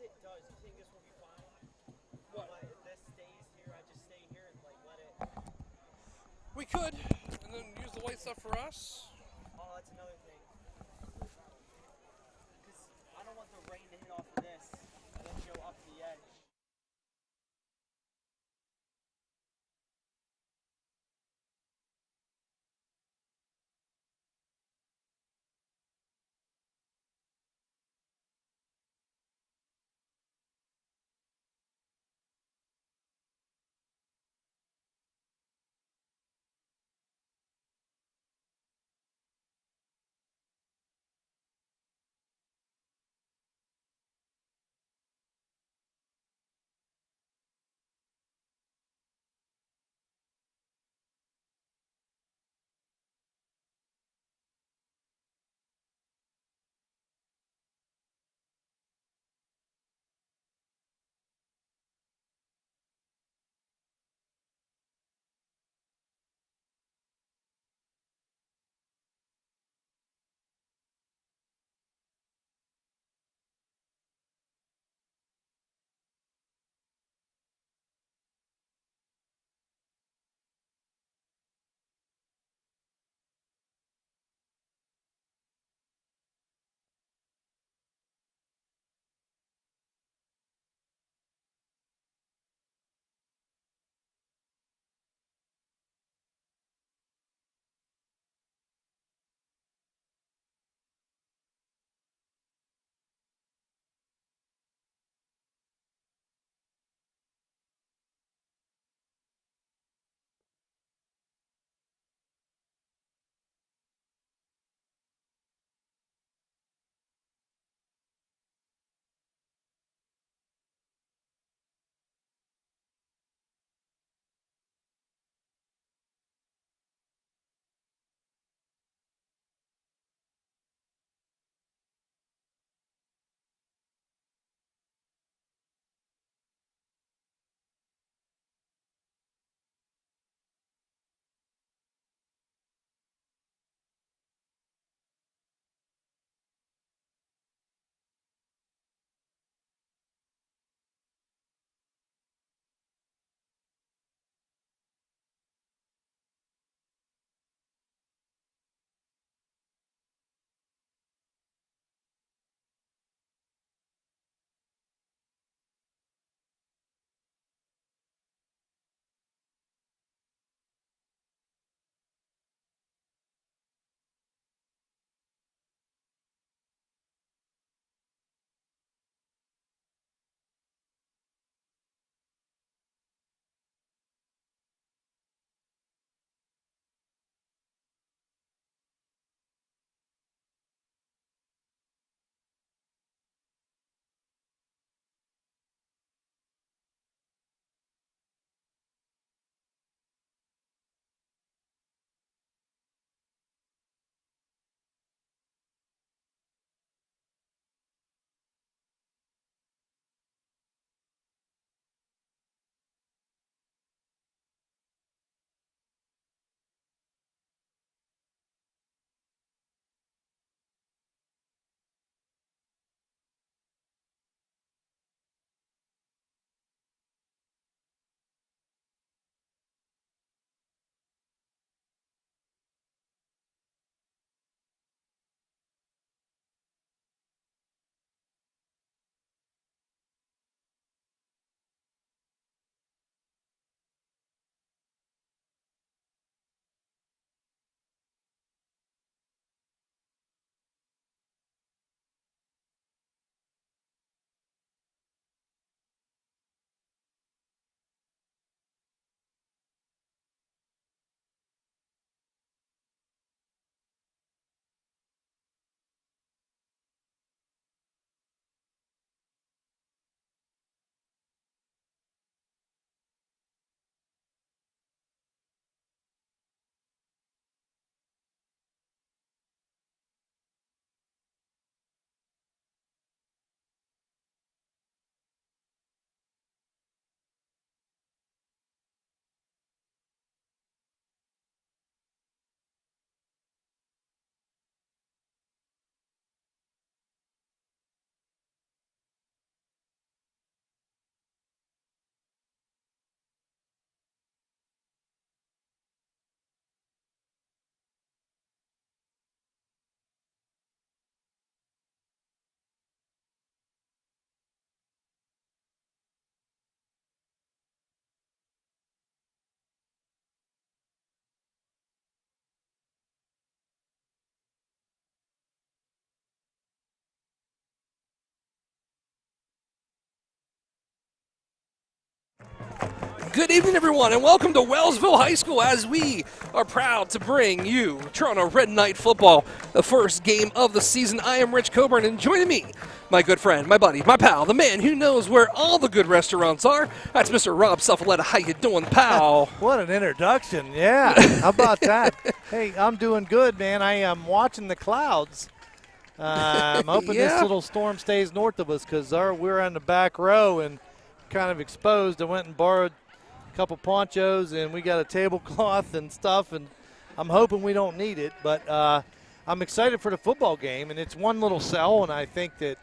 it does, you think this will be fine? What? If this stays here, I just stay here and like let it. We could, and then use the white stuff for us. Oh, that's another thing. Because I don't want the rain to hit off of this and then go up the edge. Good evening, everyone, and welcome to Wellsville High School as we are proud to bring you Toronto Red Knight football, the first game of the season. I am Rich Coburn, and joining me, my good friend, my buddy, my pal, the man who knows where all the good restaurants are. That's Mr. Rob Suffaletta. How you doing, pal? What an introduction. Yeah, how about that? Hey, I'm doing good, man. I am watching the clouds. I'm hoping this little storm stays north of us because we're on the back row and kind of exposed. I went and borrowed a couple ponchos, and we got a tablecloth and stuff, and I'm hoping we don't need it. But I'm excited for the football game, and it's one little cell, and I think that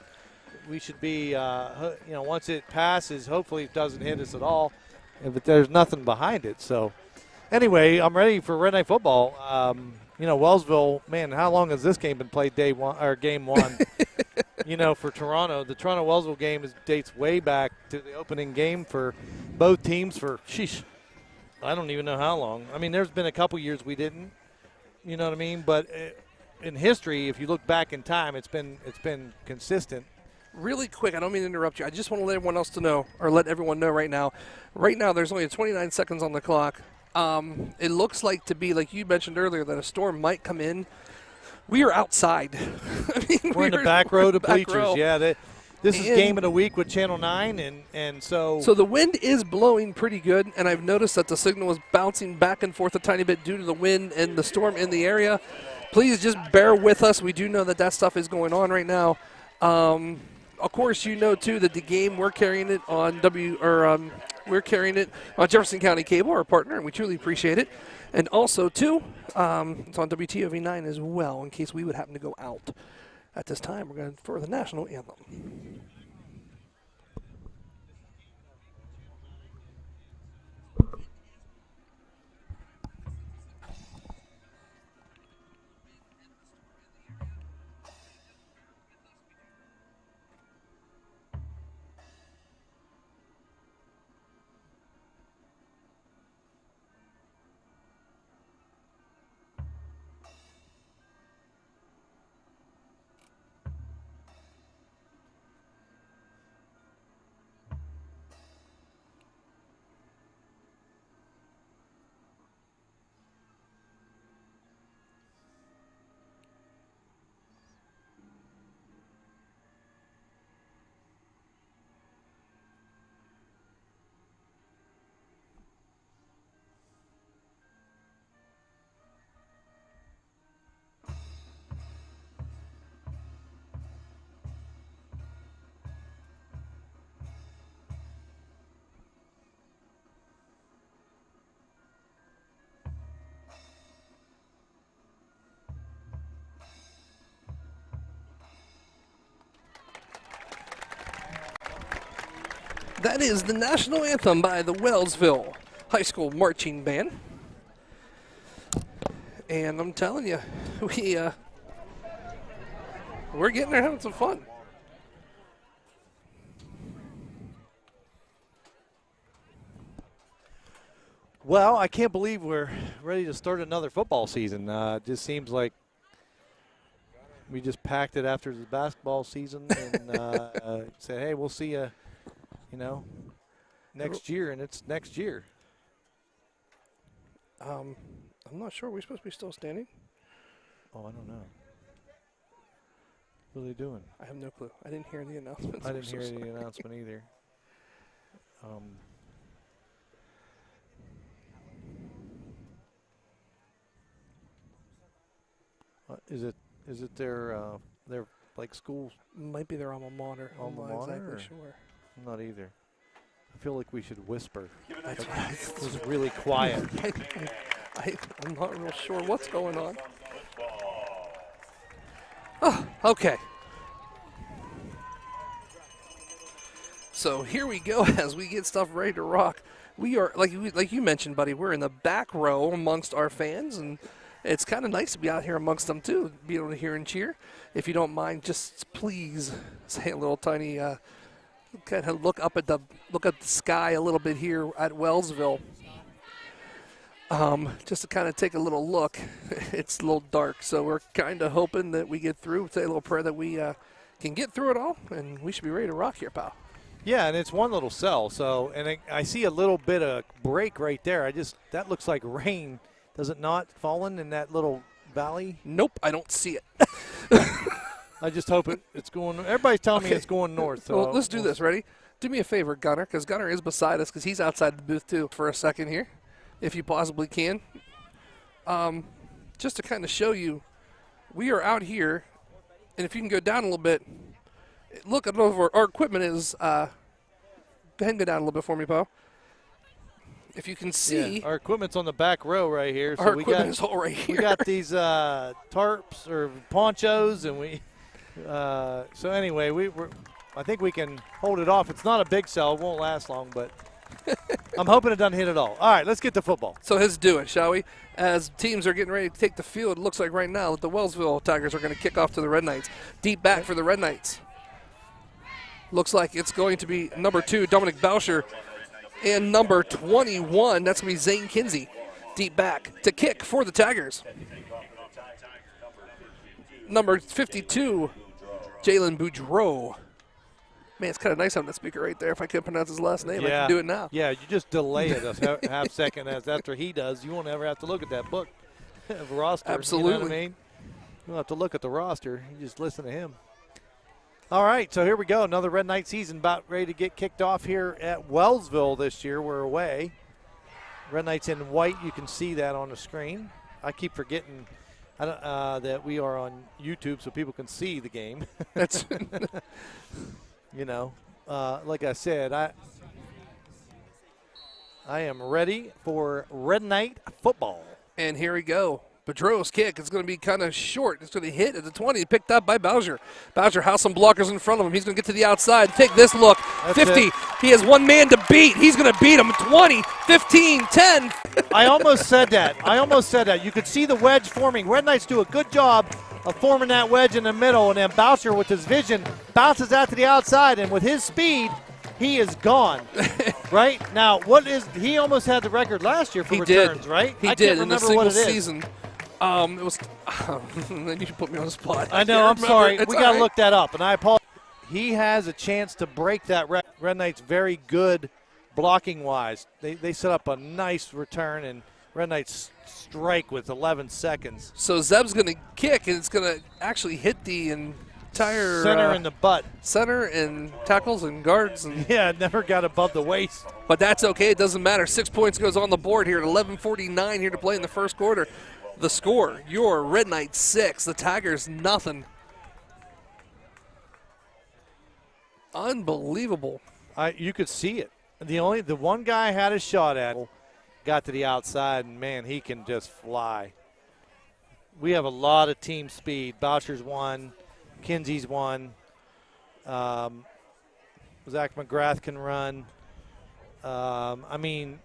we should be, once it passes, hopefully it doesn't hit us at all, but there's nothing behind it. So anyway, I'm ready for Red Knight football. Wellsville, man, how long has this game been played game one? For Toronto. The Toronto-Wellsville game dates way back to the opening game for both teams for, I don't even know how long. I mean, there's been a couple years we didn't, you know what I mean? But in history, if you look back in time, it's been consistent. Really quick, I don't mean to interrupt you. I just want to let everyone else know, or let everyone know right now. Right now, there's only 29 seconds on the clock. It looks like to be, like you mentioned earlier, that a storm might come in. We are outside. We're in the back row to bleachers. Yeah, this is game of the week with Channel 9, and so. So the wind is blowing pretty good, and I've noticed that the signal is bouncing back and forth a tiny bit due to the wind and the storm in the area. Please just bear with us. We do know that stuff is going on right now. Of course, you know too that the game we're carrying it on Jefferson County Cable, our partner, and we truly appreciate it. And also, too, it's on WTOV9 as well, in case we would happen to go out at this time. We're going for the national anthem. That is the national anthem by the Wellsville High School Marching Band. And I'm telling you, we're getting there having some fun. Well, I can't believe we're ready to start another football season. It just seems like we just packed it after the basketball season and said, hey, we'll see you. Next year, and it's next year. I'm not sure. Are we supposed to be still standing? Oh, I don't know. What are they doing? I have no clue. I didn't hear the announcement. I didn't hear the announcement either. Is it their like school? Might be their alma mater. I'm not exactly sure. I'm not either. I feel like we should whisper. That's right. It was really quiet. I'm not real sure what's going on. Oh, okay. So here we go as we get stuff ready to rock. We are, like you mentioned, buddy, we're in the back row amongst our fans, and it's kind of nice to be out here amongst them, too, be able to hear and cheer. If you don't mind, just please say a little tiny kind of look up at the sky a little bit here at Wellsville. Just to kind of take a little look. It's a little dark, so we're kind of hoping that we get through. Say a little prayer that we can get through it all, and we should be ready to rock here, pal. Yeah, and it's one little cell. So, and I see a little bit of break right there. That looks like rain. Does it not falling in that little valley? Nope, I don't see it. I just hope it's going. Everybody's telling me it's going north. So well, let's do this. Ready? Do me a favor, Gunner, because Gunner is beside us because he's outside the booth too for a second here, if you possibly can. Just to kind of show you, we are out here, and if you can go down a little bit, look at over our equipment is. Go ahead and go down a little bit for me, Poe. If you can see, our equipment's on the back row right here. So our equipment is all right here. We got these tarps or ponchos, and we. So anyway, I think we can hold it off. It's not a big cell; it won't last long, but I'm hoping it doesn't hit at all. All right, let's get to football. So let's do it, shall we? As teams are getting ready to take the field, it looks like right now that the Wellsville Tigers are going to kick off to the Red Knights. Deep back for the Red Knights. Looks like it's going to be number 2, Dominic Boucher, and number 21, that's going to be Zane Kinsey. Deep back to kick for the Tigers. Number 52, Jalen Boudreau. Man, it's kind of nice having that speaker right there. If I couldn't pronounce his last name, I can do it now. Yeah, you just delay it a half second after he does. You won't ever have to look at that book of roster. Absolutely. You know what I mean? You don't have to look at the roster. You just listen to him. All right, so here we go. Another Red Knight season about ready to get kicked off here at Wellsville this year. We're away. Red Knights in white. You can see that on the screen. I keep forgetting that we are on YouTube so people can see the game. That's you know, like I said, I am ready for Red Knight football. And here we go. Boudreau's kick is going to be kind of short. It's going to hit at the 20, picked up by Boucher. Boucher has some blockers in front of him. He's going to get to the outside. Take this look. That's 50. It. He has one man to beat. He's going to beat him. 20, 15, 10. I almost said that. You could see the wedge forming. Red Knights do a good job of forming that wedge in the middle, and then Boucher with his vision bounces out to the outside, and with his speed, he is gone. Right? Now, he almost had the record last year for returns, right? He did in a single season. It was. Then you put me on the spot. I know. I'm sorry. We got to look that up, and I apologize. He has a chance to break that. Red Knights very good blocking wise. They set up a nice return, and Red Knights strike with 11 seconds. So Zeb's going to kick, and it's going to actually hit the entire center in the butt. Center and tackles and guards. And yeah, it never got above the waist. But that's okay. It doesn't matter. 6 points goes on the board here at 11:49 here to play in the first quarter. The score, your Red Knights 6, the Tigers nothing. Unbelievable. You could see it. The one guy had a shot at him, got to the outside, and man, he can just fly. We have a lot of team speed. Boucher's one, Kinsey's one. Zach McGrath can run. I mean,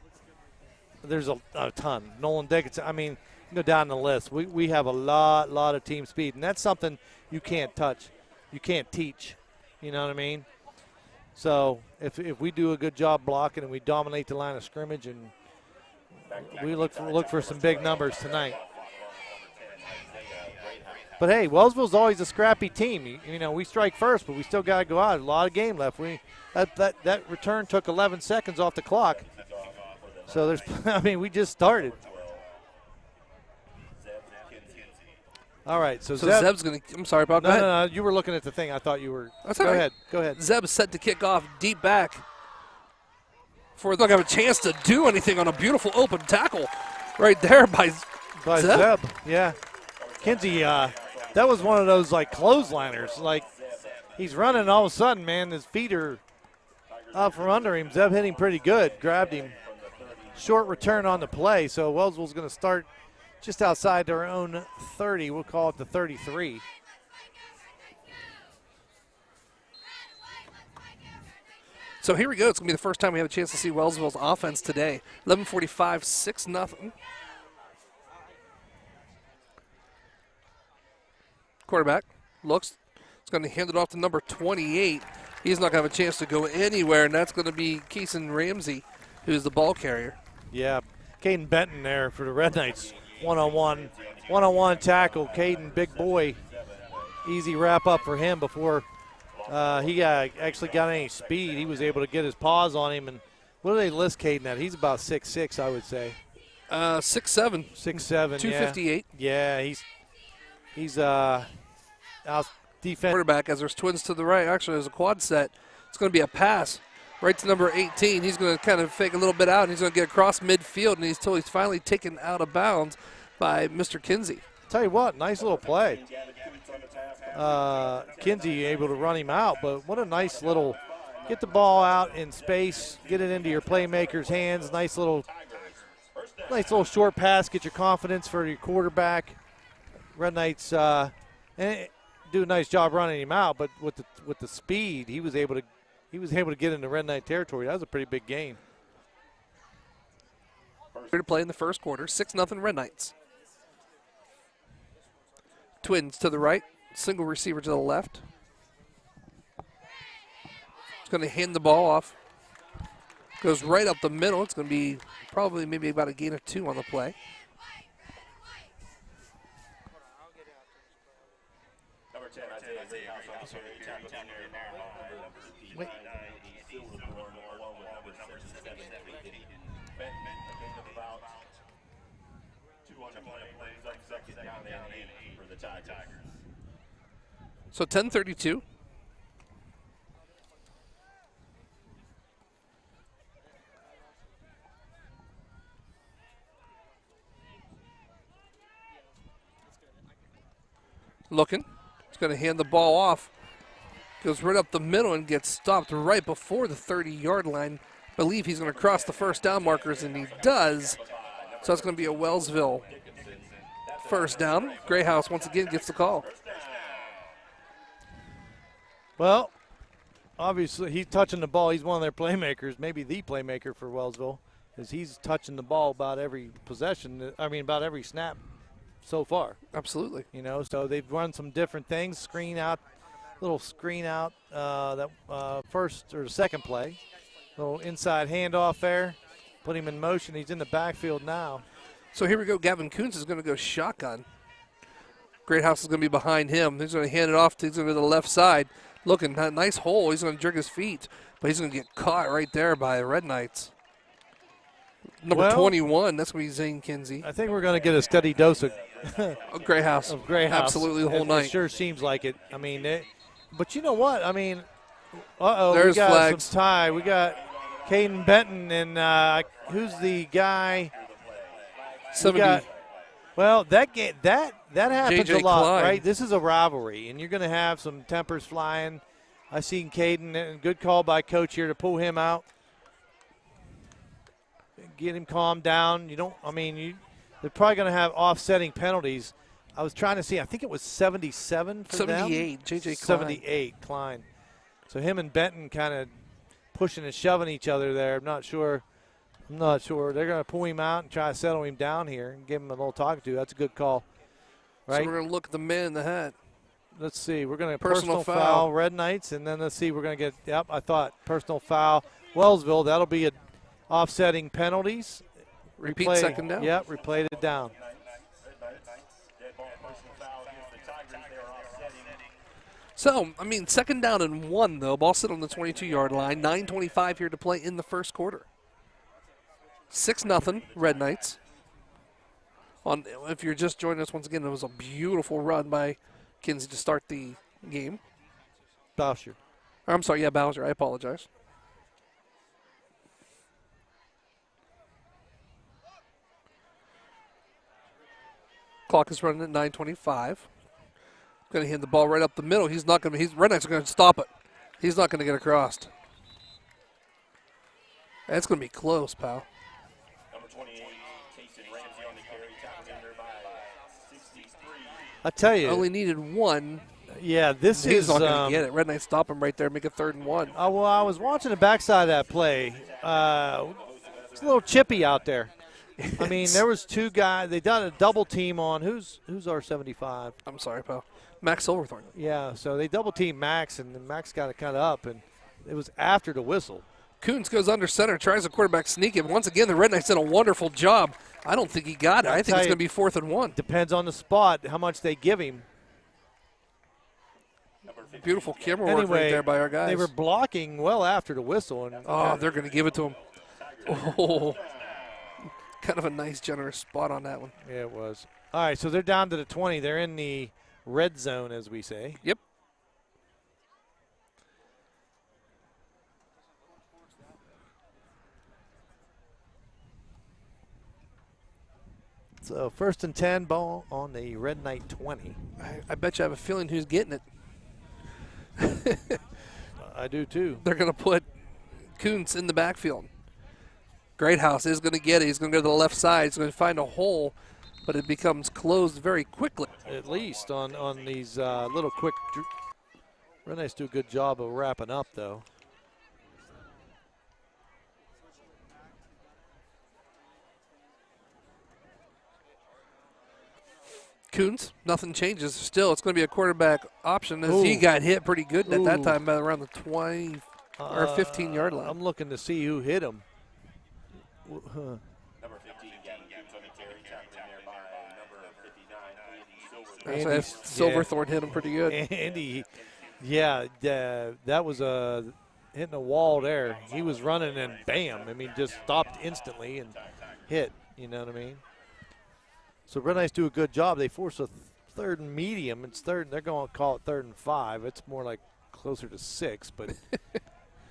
there's a ton. Nolan Dickinson. I mean, go down the list. We have a lot of team speed, and that's something you can't touch, you can't teach. You know what I mean? So if we do a good job blocking and we dominate the line of scrimmage, and we look for some big numbers tonight. But hey, Wellsville's always a scrappy team. You know, we strike first, but we still got to go out. A lot of game left. That return took 11 seconds off the clock. So we just started. All right, so Zeb's going to – I'm sorry, Bob. No, you were looking at the thing. I thought you were – That's all right. Go ahead. Zeb's set to kick off deep back for not have a chance to do anything on a beautiful open tackle right there by Zeb. Yeah. Kinsey, that was one of those, like, clothesliners. Like, he's running, and all of a sudden, man, his feet are out from under him. Zeb hit him pretty good, grabbed him. Short return on the play, so Wellsville's going to start – just outside their own 30. We'll call it the 33. So here we go. It's going to be the first time we have a chance to see Wellsville's offense today. 11:45, 6-0. Quarterback looks. It's going to hand it off to number 28. He's not going to have a chance to go anywhere, and that's going to be Keeson Ramsey, who's the ball carrier. Yeah, Caden Benton there for the Red Knights. One-on-one tackle. Caden, big boy. Easy wrap up for him before he actually got any speed. He was able to get his paws on him. And what do they list Caden at? He's about 6'6", I would say. 6'7". 6'7", 258. Yeah, he's out defense. Quarterback, as there's twins to the right. Actually, there's a quad set. It's going to be a pass right to number 18. He's going to kind of fake a little bit out, and he's going to get across midfield, and he's finally taken out of bounds by Mr. Kinsey. Tell you what, nice little play. Kinsey able to run him out, but what a nice little get the ball out in space, get it into your playmaker's hands. Nice little short pass, get your confidence for your quarterback. Red Knights do a nice job running him out, but with the speed, he was able to get into Red Knight territory. That was a pretty big gain. Here to play in the first quarter, 6-0 Red Knights. Twins to the right, single receiver to the left. It's going to hand the ball off. Goes right up the middle. It's going to be probably maybe about a gain of 2 on the play. Wait. So 10:32. Looking. He's going to hand the ball off. Goes right up the middle and gets stopped right before the 30-yard line. I believe he's going to cross the first down markers, and he does. So it's going to be a Wellsville first down. Greyhouse once again gets the call. Well, obviously he's touching the ball. He's one of their playmakers, maybe the playmaker for Wellsville, because he's touching the ball about every possession. about every snap so far. Absolutely. So they've run some different things. Little screen out that first or second play. Little inside handoff there. Put him in motion. He's in the backfield now. So here we go. Gavin Kuntz is going to go shotgun. Greathouse is going to be behind him. He's going to hand it off to the left side. Looking, nice hole. He's going to jerk his feet, but he's going to get caught right there by the Red Knights. Number 21, that's going to be Zane Kinsey. I think we're going to get a steady dose of Greyhouse. Of Greyhouse. Absolutely the whole night. It sure seems like it. But you know what? There's we got flags. some tie. We got Caden Benton and who's the guy? 70. Well, that happens JJ a lot, Klein. right? This is a rivalry, and you're going to have some tempers flying. I seen Caden, and good call by coach here to pull him out, get him calmed down. They're probably going to have offsetting penalties. I was trying to see. I think it was 77 for 78, them. JJ Klein. 78, Klein. So him and Benton kind of pushing and shoving each other there. I'm not sure. They're going to pull him out and try to settle him down here and give him a little talking to. That's a good call. Right? So we're going to look at the man in the hat. Let's see. We're going to personal foul Red Knights, and then let's see. We're going to get, I thought personal foul Wellsville. That'll be offsetting penalties. Repeat second down. Yep, replayed it down. So, second down and 1, though. Ball sit on the 22-yard line. 9:25 here to play in the first quarter. 6-0 Red Knights. If you're just joining us once again, it was a beautiful run by Kinsey to start the game. Bowser. I'm sorry, Bowser. I apologize. Clock is running at 9:25. Going to hand the ball right up the middle. He's not going to. Red Knights are going to stop it. He's not going to get across. That's going to be close, pal. Number 28, Casey Ramsey on the carry, tackled in there by 63. I tell you, only needed 1. Yeah, this He's is not going to get it. Red Knights stop him right there, make it 3rd and 1. Well, I was watching the backside of that play. It's a little chippy out there. There was 2 guys. They done a double team on who's our 75. I'm sorry, pal. Max Silverthorne. Yeah, so they double teamed Max, and then Max got it kind of up, and it was after the whistle. Kuntz goes under center, tries a quarterback sneak, and once again the Red Knights did a wonderful job. I don't think he got it. I think it's going to be 4th and 1. Depends on the spot, how much they give him. beautiful camera work right there by our guys. They were blocking well after the whistle. And oh, they're going to give it to him. Oh, kind of a nice, generous spot on that one. Yeah, it was. All right, so they're down to the 20. They're in the red zone, as we say. Yep. So first and 10, ball on the Red Knight 20. I bet you have a feeling who's getting it. I do too. They're going to put Kuntz in the backfield. Greathouse is going to get it. He's going to go to the left side. He's going to find a hole, but it becomes closed very quickly. At least on these little quick. Red Knights do a good job of wrapping up, though. Kuntz, nothing changes. Still, it's going to be a quarterback option as he got hit pretty good at that time, by around the 20 or 15-yard line. I'm looking to see who hit him. Number 15, Kuntz on the carry, tackling there by number 59, Andy Silverthorne hit him pretty good. Andy, yeah, that was hitting a wall there. He was running and bam, I mean, just stopped instantly and hit, you know what I mean? So Red Knights do a good job. They force a third and medium. It's third. They're going to call it 3rd and 5. It's more like closer to 6, but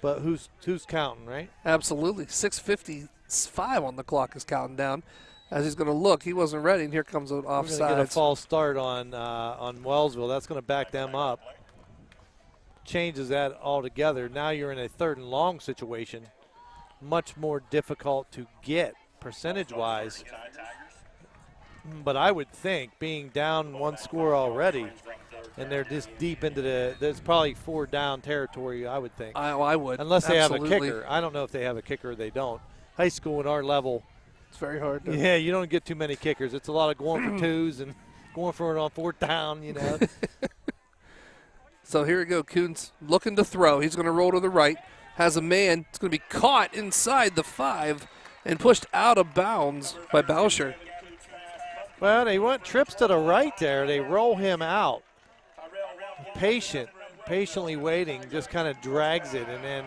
but who's counting, right? Absolutely. 6:55 on the clock is counting down. As he's going to look, he wasn't ready, and here comes an offside. We're going to get a false start on Wellsville. That's going to back them up. Changes that altogether. Now you're in a 3rd and long situation. Much more difficult to get percentage-wise. But I would think being down 1 score already, and they're just deep into there's probably 4 down territory, I would think. I would. Unless they Absolutely. have a kicker. I don't know if they have a kicker or they don't. High school at our level. It's very hard to. Yeah, you don't get too many kickers. It's a lot of going for 2s and going for it on 4th down, you know. So here we go. Kuntz looking to throw. He's going to roll to the right. Has a man. It's going to be caught inside the 5 and pushed out of bounds by Boucher. Well, they want trips to the right there. They roll him out. Patiently waiting, just kind of drags it, and then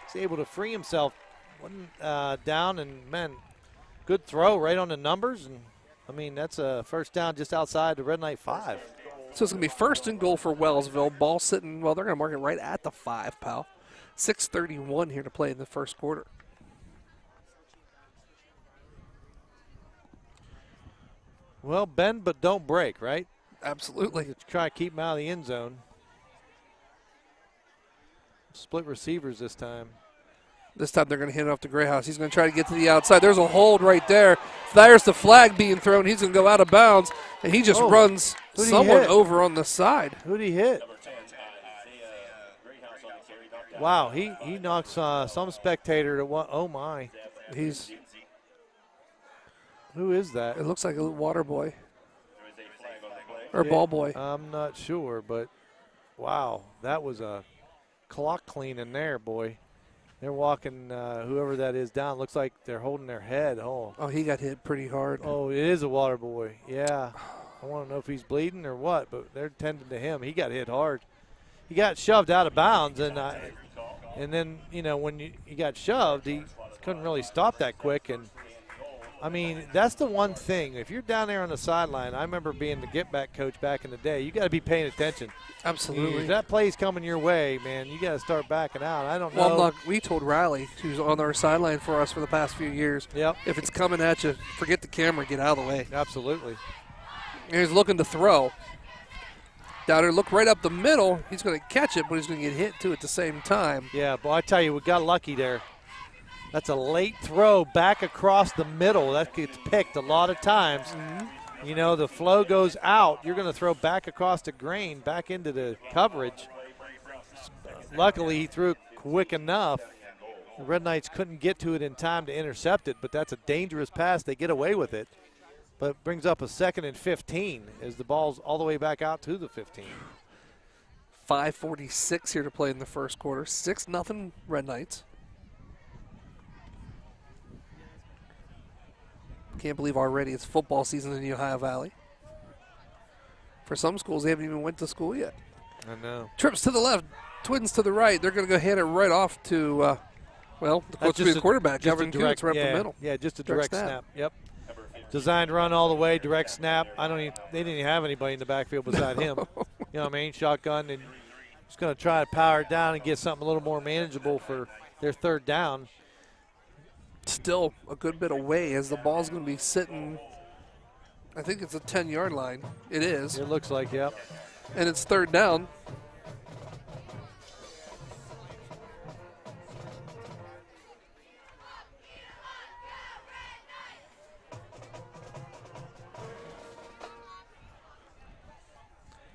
he's able to free himself down, and, man, good throw right on the numbers. And I mean, that's a first down just outside the Red Knight 5. So it's going to be 1st and goal for Wellsville. Ball sitting, well, they're going to mark it right at the 5, pal. 6:31 here to play in the first quarter. Well, bend but don't break, right? Absolutely. Try to keep him out of the end zone. Split receivers this time. This time they're going to hand it off to Greyhouse. He's going to try to get to the outside. There's a hold right there. There's the flag being thrown. He's going to go out of bounds, and he just runs someone over on the side. Who'd he hit? Wow, he knocks some spectator to one. Oh, my. Who is that? It looks like a water boy or ball boy. I'm not sure, but wow, that was a clock clean in there, boy. They're walking whoever that is down. Looks like they're holding their head. Oh, he got hit pretty hard. Oh, it is a water boy. Yeah. I want to know if he's bleeding or what, but they're tending to him. He got hit hard. He got shoved out of bounds, and then, you know, when he got shoved, he couldn't really stop that quick. And I mean, that's the one thing. If you're down there on the sideline, I remember being the get-back coach back in the day, you got to be paying attention. Absolutely. If that play's coming your way, man, you got to start backing out. I don't know. Well, look, we told Riley, who's on our sideline for us for the past few years, if it's coming at you, forget the camera, get out of the way. Absolutely. And he's looking to throw. Down there, look right up the middle. He's going to catch it, but he's going to get hit, too, at the same time. Yeah, but I tell you, we got lucky there. That's a late throw back across the middle. That gets picked a lot of times. Mm-hmm. You know, the flow goes out. You're going to throw back across the grain, back into the coverage. Luckily, he threw it quick enough. The Red Knights couldn't get to it in time to intercept it, but that's a dangerous pass. They get away with it. But it brings up a 2nd and 15 as the ball's all the way back out to the 15. 5:46 here to play in the first quarter. 6-0 Red Knights. Can't believe already it's football season in the Ohio Valley. For some schools, they haven't even went to school yet. I know. Trips to the left, twins to the right. They're going to go hand it right off to, the coach to be the quarterback, just a Kevin direct, Kuntz, right up the middle. Yeah, just a Direct direct snap. snap. Yep. Designed run all the way, direct snap. They didn't even have anybody in the backfield beside him. You know what I mean? Shotgun, and just going to try to power it down and get something a little more manageable for their third down. Still a good bit away as the ball's going to be sitting, I think it's a 10-yard line. It is. It looks like, yep. And it's third down.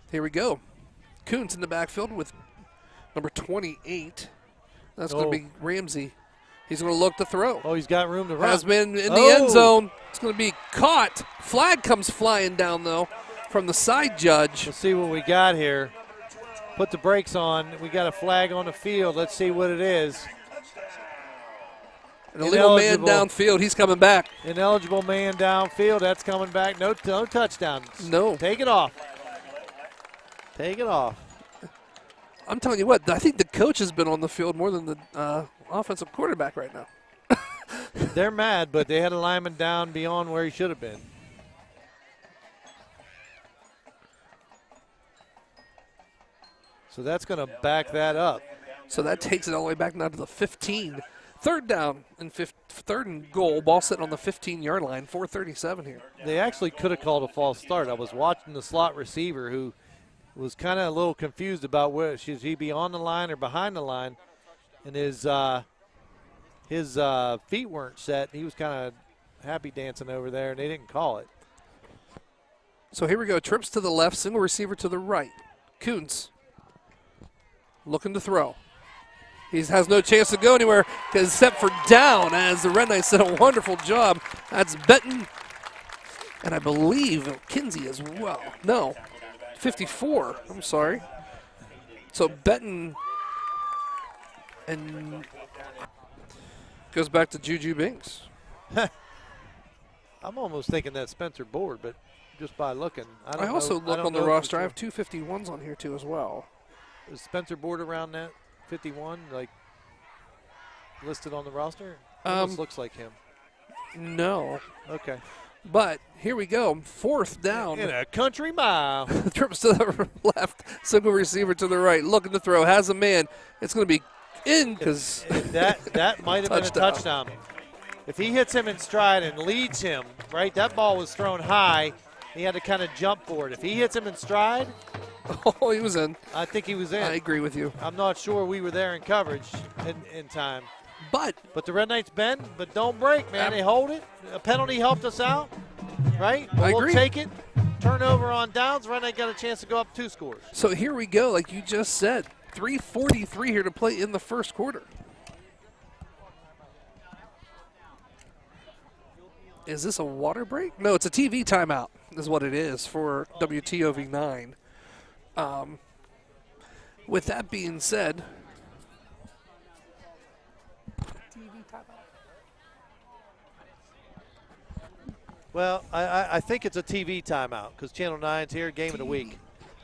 Here we go. Kuntz in the backfield with number 28. That's going to be Ramsey. He's going to look to throw. Oh, he's got room to run. Has been in the end zone. It's going to be caught. Flag comes flying down, though, from the side judge. Let's see what we got here. Put the brakes on. We got a flag on the field. Let's see what it is. An illegal man downfield. He's coming back. Ineligible man downfield. That's coming back. No touchdowns. No. Take it off. Take it off. I'm telling you what, I think the coach has been on the field more than the offensive quarterback right now. They're mad, but they had a lineman down beyond where he should have been. So that's going to back that up. So that takes it all the way back now to the 15. Third down and third and goal. Ball sitting on the 15-yard line. 4:37 here. They actually could have called a false start. I was watching the slot receiver who was kind of a little confused about where should he be on the line or behind the line, and his feet weren't set. He was kind of happy dancing over there, and they didn't call it. So here we go. Trips to the left, single receiver to the right. Kuntz looking to throw. He has no chance to go anywhere except for down, as the Red Knights did a wonderful job. That's Benton, and I believe Kinsey as well. No. 54, I'm sorry. So Benton and goes back to Juju Binks. I'm almost thinking that's Spencer Board, but just by looking. I also look on the roster. I have two 51s on here too as well. Is Spencer Board around that 51, like listed on the roster? Almost looks like him. No. Okay. But here we go. Fourth down. In a country mile. Trips to the left, single receiver to the right, looking to throw, has a man. It's going to be in because that might have been a touchdown. If he hits him in stride and leads him, right, that ball was thrown high. He had to kind of jump for it. If he hits him in stride. Oh, he was in. I think he was in. I agree with you. I'm not sure we were there in coverage in time. But the Red Knights bend, but don't break, man. They hold it. A penalty helped us out, right? But I we'll agree. take it. Turnover on downs. Red Knight got a chance to go up 2 scores. So here we go, like you just said. 3:43 here to play in the first quarter. Is this a water break? No, it's a TV timeout is what it is for WTOV 9. With that being said, Well, I think it's a TV timeout because Channel 9's here, game of the week.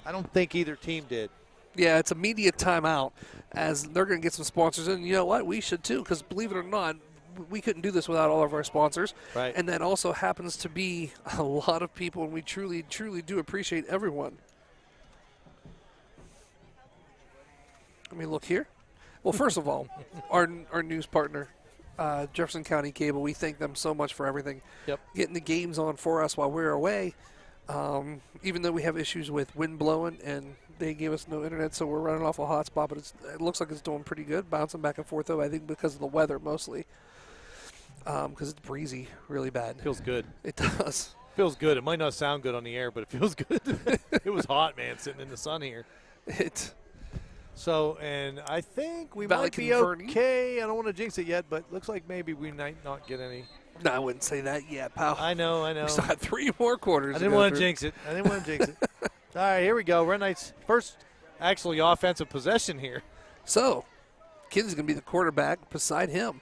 I don't think either team did. yeah, it's a media timeout as they're going to get some sponsors. And you know what? We should too, because believe it or not, we couldn't do this without all of our sponsors. Right. And that also happens to be a lot of people, and we truly, truly do appreciate everyone. Let me look here. Well, first of all, our news partner, Jefferson County Cable, we thank them so much for everything. Yep. Getting the games on for us while we're away. Even though we have issues with wind blowing and they gave us no internet, so we're running off a hotspot, but it looks like it's doing pretty good, bouncing back and forth, though, I think because of the weather mostly. Because it's breezy really bad. Feels good. It does. Feels good. It might not sound good on the air, but it feels good. It was hot, man, sitting in the sun here. So, and I think we Valley might be converting. okay. I don't want to jinx it yet, but looks like maybe we might not get any. No, I wouldn't say that yet, pal. I know. We still got 3 more quarters. I didn't want to jinx it. All right, here we go. Red Knights' first actually offensive possession here. So, Kinsey's going to be the quarterback beside him.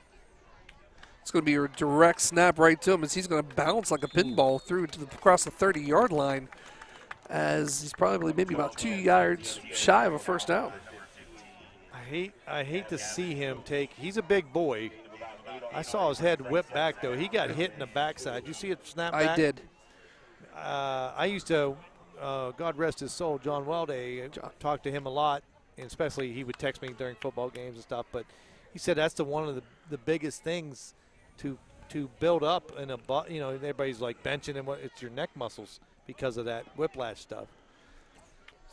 It's going to be a direct snap right to him as he's going to bounce like a pinball through to across the 30-yard line as he's probably maybe about 2 yards shy of a first down. I hate to see him take. He's a big boy. I saw his head whip back though. He got hit in the backside. You see it snap back? I did. I used to, God rest his soul, John Welday, talked to him a lot, and especially he would text me during football games and stuff. But he said that's one of the biggest things to build up in a everybody's like benching and it's your neck muscles because of that whiplash stuff.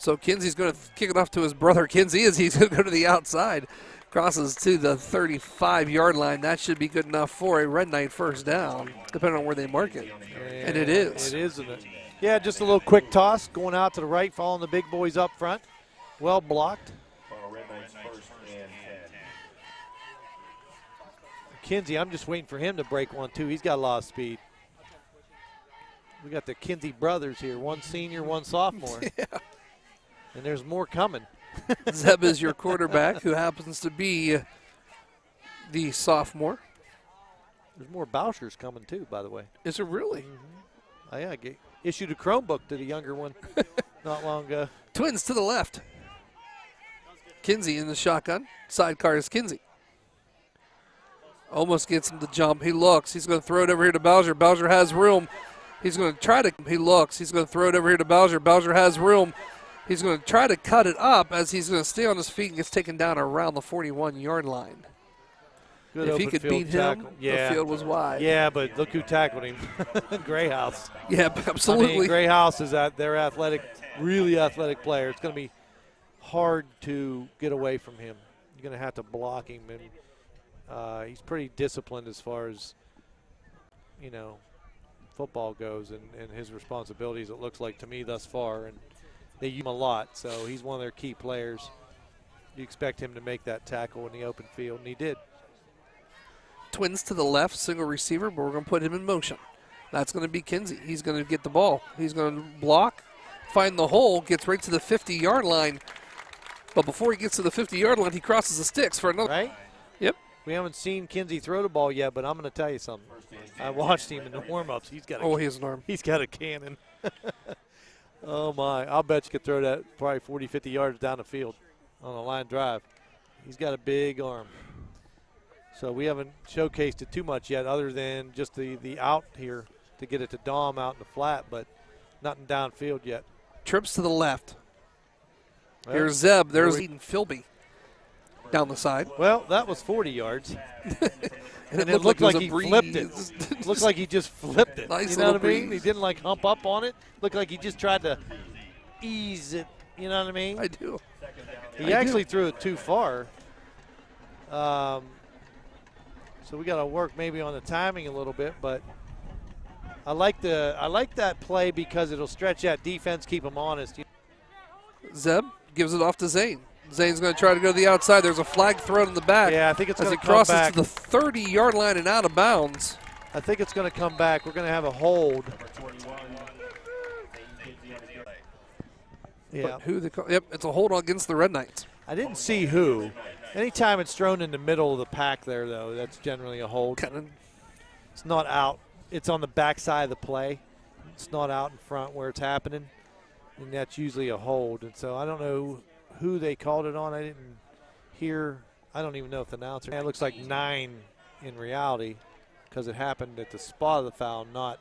So Kinsey's going to kick it off to his brother Kinsey as he's going to go to the outside. Crosses to the 35-yard line. That should be good enough for a Red Knight first down, depending on where they mark it. And it is. It is, isn't it? Yeah, just a little quick toss going out to the right, following the big boys up front. Well blocked. Kinsey, I'm just waiting for him to break one, too. He's got a lot of speed. We got the Kinsey brothers here, one senior, one sophomore. Yeah. And there's more coming. Zeb is your quarterback, who happens to be the sophomore. There's more Bouchers coming, too, by the way. Is it really? Mm-hmm. Oh, yeah, I issued a Chromebook to the younger one not long ago. Twins to the left. Kinsey in the shotgun. Sidecar is Kinsey. Almost gets him to jump. He looks. He's going to throw it over here to Bowser. Bowser has room. He's going to try to. He looks. He's going to throw it over here to Bowser. Bowser has room. He's going to try to cut it up as he's going to stay on his feet and gets taken down around the 41-yard line. Good if he could beat him, the field was wide. Yeah, but look who tackled him. Grayhouse. Yeah, absolutely. I mean, Grayhouse is they're athletic, really athletic player. It's going to be hard to get away from him. You're going to have to block him, and he's pretty disciplined as far as, football goes and his responsibilities, it looks like to me thus far. And they use him a lot, so he's one of their key players. You expect him to make that tackle in the open field, and he did. Twins to the left, single receiver, but we're going to put him in motion. That's going to be Kinsey. He's going to get the ball. He's going to block, find the hole, gets right to the 50-yard line. But before he gets to the 50-yard line, he crosses the sticks for another. Right? Yep. We haven't seen Kinsey throw the ball yet, but I'm going to tell you something. I watched him in the warm-ups. He has an arm. He's got a cannon. Oh, my. I'll bet you could throw that probably 40, 50 yards down the field on a line drive. He's got a big arm. So we haven't showcased it too much yet other than just the out here to get it to Dom out in the flat, but nothing downfield yet. Trips to the left. Here's Zeb. There's Eden Philby down the side. Well, that was 40 yards. and it looked like he flipped it. Looked like he just flipped it. Nice, you know what I mean? breeze. He didn't like hump up on it. Looked like he just tried to ease it. You know what I mean? I do. He actually threw it too far. So we got to work maybe on the timing a little bit, but I like that play because it'll stretch that defense, keep them honest. Zeb gives it off to Zane. Zane's going to try to go to the outside. There's a flag thrown in the back. Yeah, I think it's going to come crosses back. to the 30-yard line and out of bounds. I think it's going to come back. We're going to have a hold. Yeah. Yep, it's a hold against the Red Knights. I didn't see who. Anytime it's thrown in the middle of the pack there, though, that's generally a hold. It's not out. It's on the backside of the play. It's not out in front where it's happening, and that's usually a hold. And so I don't know who they called it on. I didn't hear. I don't even know if the announcer. It looks like 9 in reality because it happened at the spot of the foul, not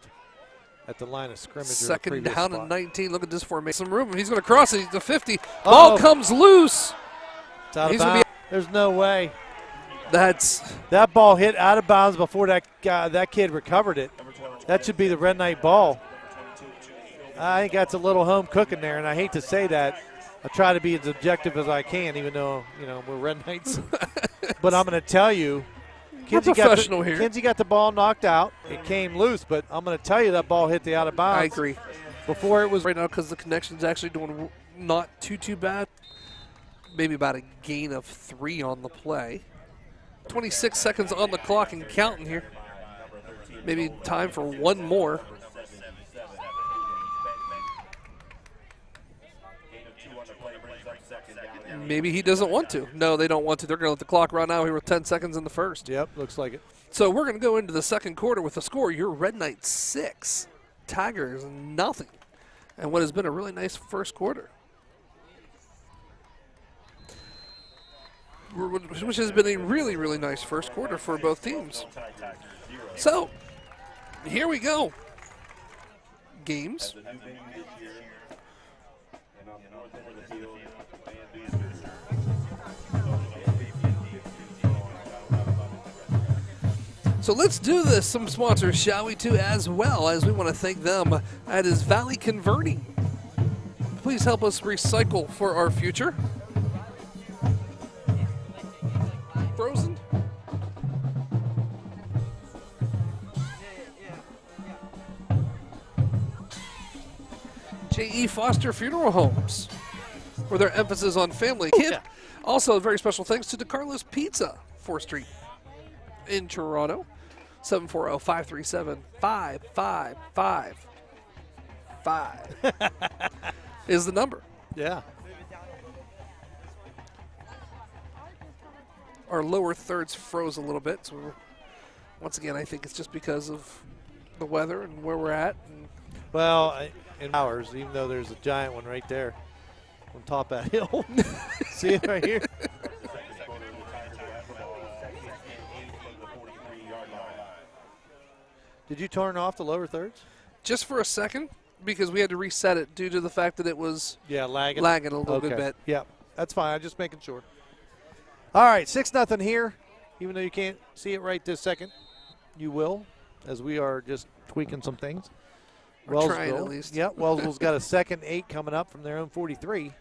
at the line of scrimmage. Second down and 19. Look at this formation. Some room. He's going to cross it. He's to 50. Uh-oh. Ball comes loose. It's out of bounds. There's no way. That ball hit out of bounds before that kid recovered it. That should be the Red Knight ball. I think that's a little home cooking there, and I hate to say that. I try to be as objective as I can, even though we're Red Knights. But I'm going to tell you, Kinsey got the ball knocked out. It came loose, but I'm going to tell you that ball hit the out of bounds. I agree. Before it was right now because the connection's actually doing not too bad. Maybe about a gain of 3 on the play. 26 seconds on the clock and counting here. Maybe time for one more. Maybe he doesn't want to. No, they don't want to. They're going to let the clock run out here with 10 seconds in the first. Yep, looks like it. So we're going to go into the second quarter with a score. Your Red Knights 6, Tigers nothing. and what has been a really nice first quarter. Which has been a really, really nice first quarter for both teams. So, here we go. Games. So let's do this. Some sponsors, shall we, too, as well, as we want to thank them. That is Valley Converting. Please help us recycle for our future. Frozen? J.E. Foster Funeral Homes, with their emphasis on family. Yeah. Also, very special thanks to DeCarlo's Pizza, 4th Street in Toronto. 740-537-5555 is the number. Yeah. Our lower thirds froze a little bit. So once again, I think it's just because of the weather and where we're at. And Well, in hours, even though there's a giant one right there on top of that hill. See it right here? Did you turn off the lower thirds? just for a second, because we had to reset it due to the fact that it was lagging a little bit. Yeah, that's fine. I'm just making sure. All right, 6-0 here. Even though you can't see it right this second, you will, as we are just tweaking some things. We're trying at least. Yeah, Wellsville's got a second 8 coming up from their own 43.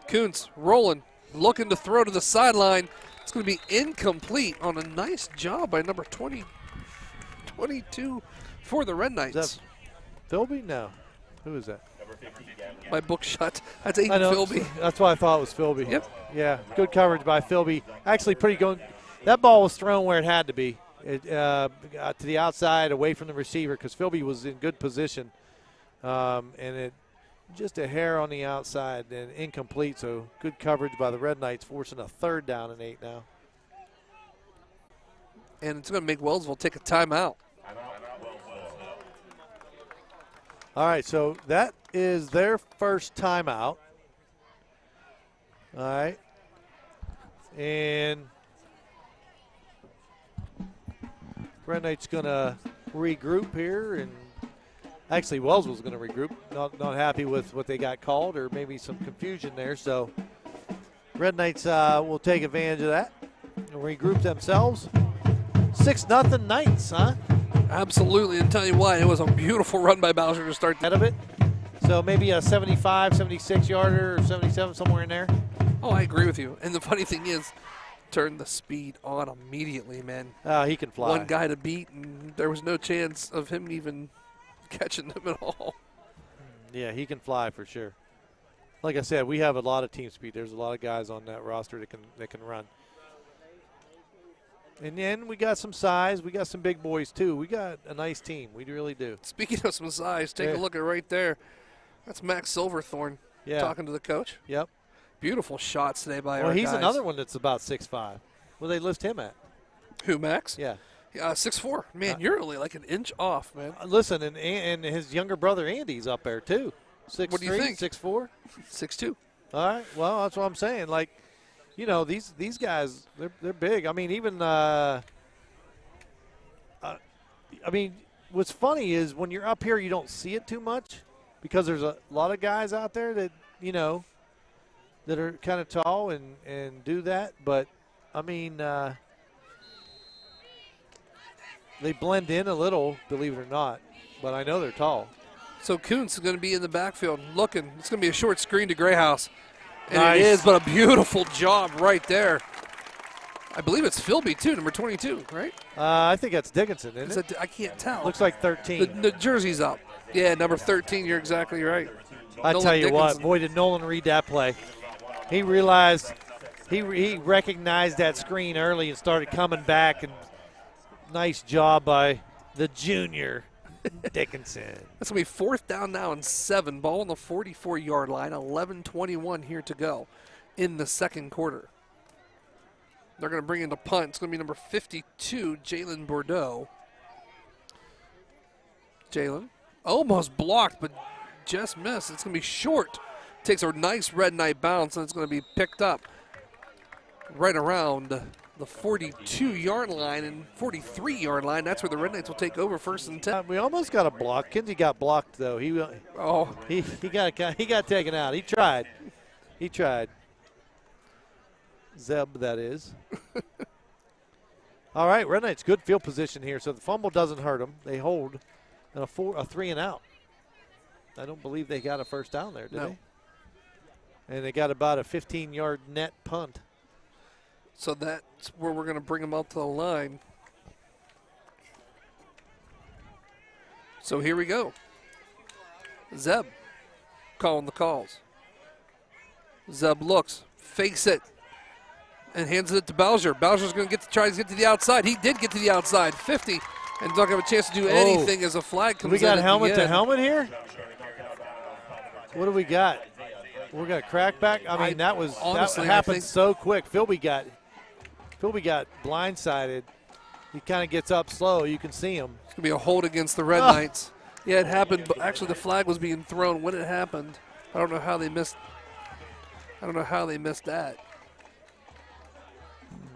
Kuntz rolling, looking to throw to the sideline. It's going to be incomplete on a nice job by number 22 for the Red Knights. Is that Philby? No. Who is that? My book shut. That's Aiden Philby. That's why I thought it was Philby. Yep. Yeah, good coverage by Philby. Actually pretty good. That ball was thrown where it had to be. It got to the outside away from the receiver because Philby was in good position. And it just a hair on the outside and incomplete. So good coverage by the Red Knights, forcing a 3rd down and 8 now. And it's going to make Wellsville take a timeout. All right, so that is their first timeout. All right. And Red Knight's going to regroup here. And actually, Wellsville's going to regroup. Not happy with what they got called, or maybe some confusion there. So Red Knights will take advantage of that and regroup themselves. 6-0 Knights, huh? Absolutely, and tell you what, it was a beautiful run by Bowser to start Out of it. So maybe a 75, 76-yarder or 77, somewhere in there. Oh, I agree with you. And the funny thing is, turn the speed on immediately, man. He can fly. One guy to beat, and there was no chance of him even catching them at all. Yeah, he can fly for sure. Like I said, we have a lot of team speed. There's a lot of guys on that roster that can run. And then we got some size. We got some big boys, too. We got a nice team. We really do. Speaking of some size, take a look at right there. That's Max Silverthorne talking to the coach. Yep. Beautiful shots today by our Well, he's guys. another one that's about 6'5". Where they lift him at? Who, Max? Yeah. 6'4". Man, you're only like an inch off, man. Listen, and his younger brother Andy's up there, too. 6'3", What do you think? 6'4"? 6'2". All right. Well, that's what I'm saying. Like, you know, these guys, they're big. I mean, even what's funny is when you're up here, you don't see it too much because there's a lot of guys out there that, you know, that are kind of tall and do that. But, I mean, they blend in a little, believe it or not. But I know they're tall. So Kuntz is going to be in the backfield looking. It's going to be a short screen to Grayhouse. And Nice. It is, but a beautiful job right there. I believe it's Philby, too, number 22, right? I think that's Dickinson, isn't it? I can't tell. Looks like 13. The jersey's up. Yeah, number 13, you're exactly right. I Nolan tell you what, Dickinson. boy, did Nolan read that play. He realized, he recognized that screen early and started coming back. And nice job by the junior, Dickinson. That's going to be 4th down now and 7. Ball on the 44-yard line. 11:21 here to go in the second quarter. They're going to bring in the punt. It's going to be number 52, Jalen Bordeaux. Jalen Almost blocked, but just missed. It's going to be short. Takes a nice Red Knight bounce, and it's going to be picked up right around the 42-yard line and 43-yard line. That's where the Red Knights will take over 1st and 10. We almost got a block. Kinsey got blocked though. He got taken out. He tried. He tried. Zeb, that is. All right, Red Knights good field position here, so the fumble doesn't hurt them. They hold and a 3 and out. I don't believe they got a first down there, did they? And they got about a 15-yard net punt. So that's where we're going to bring them out to the line. So here we go. Zeb calling the calls. Zeb looks, fakes it, and hands it to Bowser. Bowser's going to try to get to the outside. He did get to the outside, 50, and don't have a chance to do anything as a flag comes in. We got helmet to helmet here? What do we got? We got crackback. I mean, that happened so quick. Philby got blindsided. He kind of gets up slow. You can see him. It's going to be a hold against the Red Knights. Yeah, it happened, but actually the flag was being thrown when it happened. I don't know how they missed. I don't know how they missed that.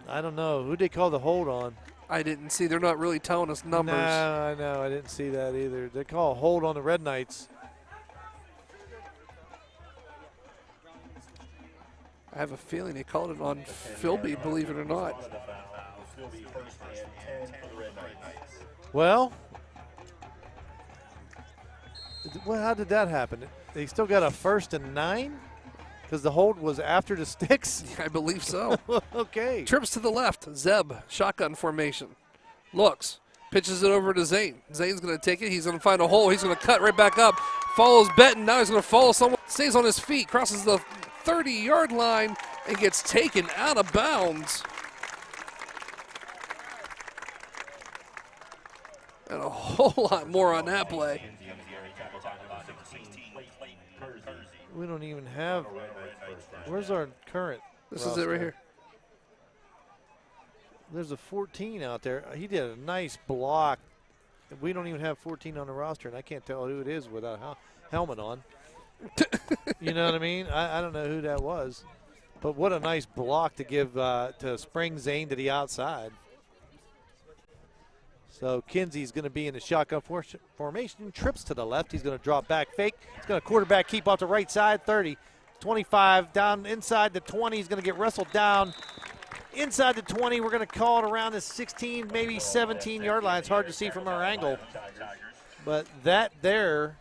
I don't know. Who did they call the hold on? I didn't see. They're not really telling us numbers. No, I know. I didn't see that either. They call a hold on the Red Knights. I have a feeling they called it on Philby, believe it or not. Well, how did that happen? They still got a 1st and 9? Because the hold was after the sticks? I believe so. Okay. Trips to the left. Zeb, shotgun formation. Looks. Pitches it over to Zane. Zane's going to take it. He's going to find a hole. He's going to cut right back up. Follows Benton. Now he's going to follow someone. Stays on his feet. Crosses the 30-yard line and gets taken out of bounds. And a whole lot more on that play. We don't even have. Where's our current? This roster? is it right here. There's a 14 out there. He did a nice block. We don't even have 14 on the roster, and I can't tell who it is without a helmet on. You know what I mean? I don't know who that was. But what a nice block to give to spring Zane to the outside. So Kinsey's going to be in the shotgun formation, trips to the left. He's going to drop back fake. He's going to quarterback keep off the right side, 30, 25, down inside the 20. He's going to get wrestled down inside the 20. We're going to call it around the 16, maybe 17-yard line. It's hard to see from our angle. But that there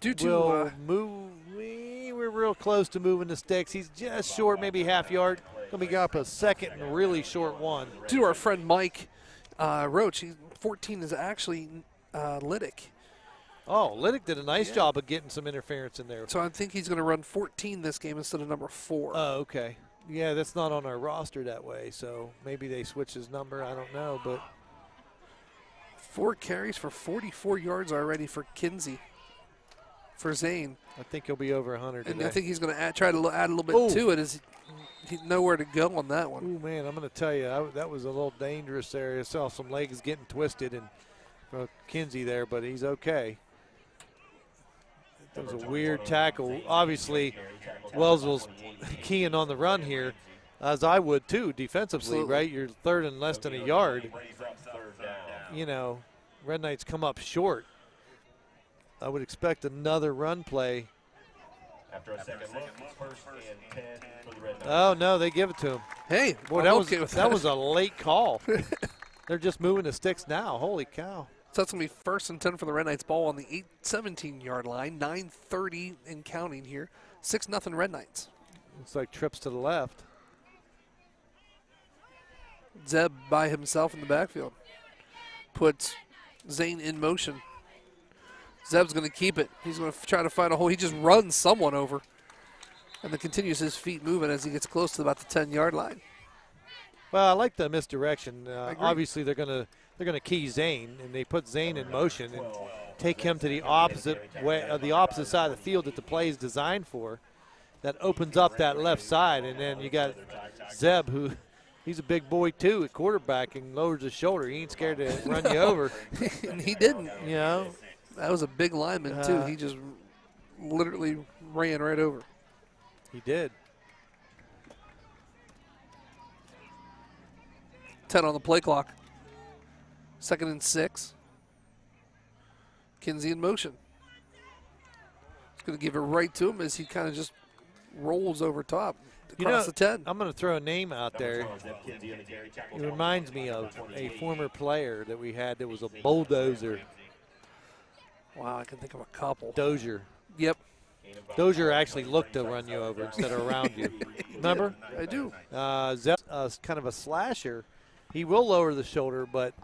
will move. We're real close to moving the sticks. He's just short, maybe half yard. Going to be up a second and a really short one. To our friend Mike Roach, 14 is actually Liddick. Oh, Liddick did a nice job of getting some interference in there. So I think he's going to run 14 this game instead of number 4. Oh, okay. Yeah, that's not on our roster that way, so maybe they switch his number. I don't know, but 4 carries for 44 yards already for Kinsey. For Zane. I think he'll be over 100 And today. I think he's going to try to add a little bit to it. He's nowhere to go on that one. Oh, man, I'm going to tell you, that was a little dangerous there. I saw some legs getting twisted and for Kinsey there, but he's okay. That was a weird tackle. Obviously, Wellsville's keying on the run here, as I would too, defensively, right? You're third and less than a yard. You know, Red Knights come up short. I would expect another run play. After a second look, 1st and 10 for the Red Knights. Oh, no, they give it to him. Hey, boy, that was a late call. They're just moving the sticks now. Holy cow. So that's going to be 1st and 10 for the Red Knights. Ball on the 17-yard line. 9:30 and counting here. 6-0 Red Knights. Looks like trips to the left. Zeb by himself in the backfield. Puts Zane in motion. Zeb's going to keep it. He's going to try to find a hole. He just runs someone over and then continues his feet moving as he gets close to about the 10-yard line. Well, I like the misdirection. Obviously, they're going to key Zane, and they put Zane in motion and take him to the opposite way, the opposite side of the field that the play is designed for. That opens up that left side, and then you got Zeb, who He's a big boy too at quarterback and lowers his shoulder. He ain't scared to run you over. And he didn't. You know, That was a big lineman too. He just literally ran right over. he did. 10 on the play clock. 2nd and 6. Kinsey in motion. He's going to give it right to him as he kind of just rolls over top across the 10. I'm going to throw a name out there. It reminds me of a former player that we had that was a bulldozer. Wow, I can think of a couple. Dozier. Yep, Dozier actually looked to run you over instead of around you. Remember? I do. Zepp, kind of a slasher. He will lower the shoulder, but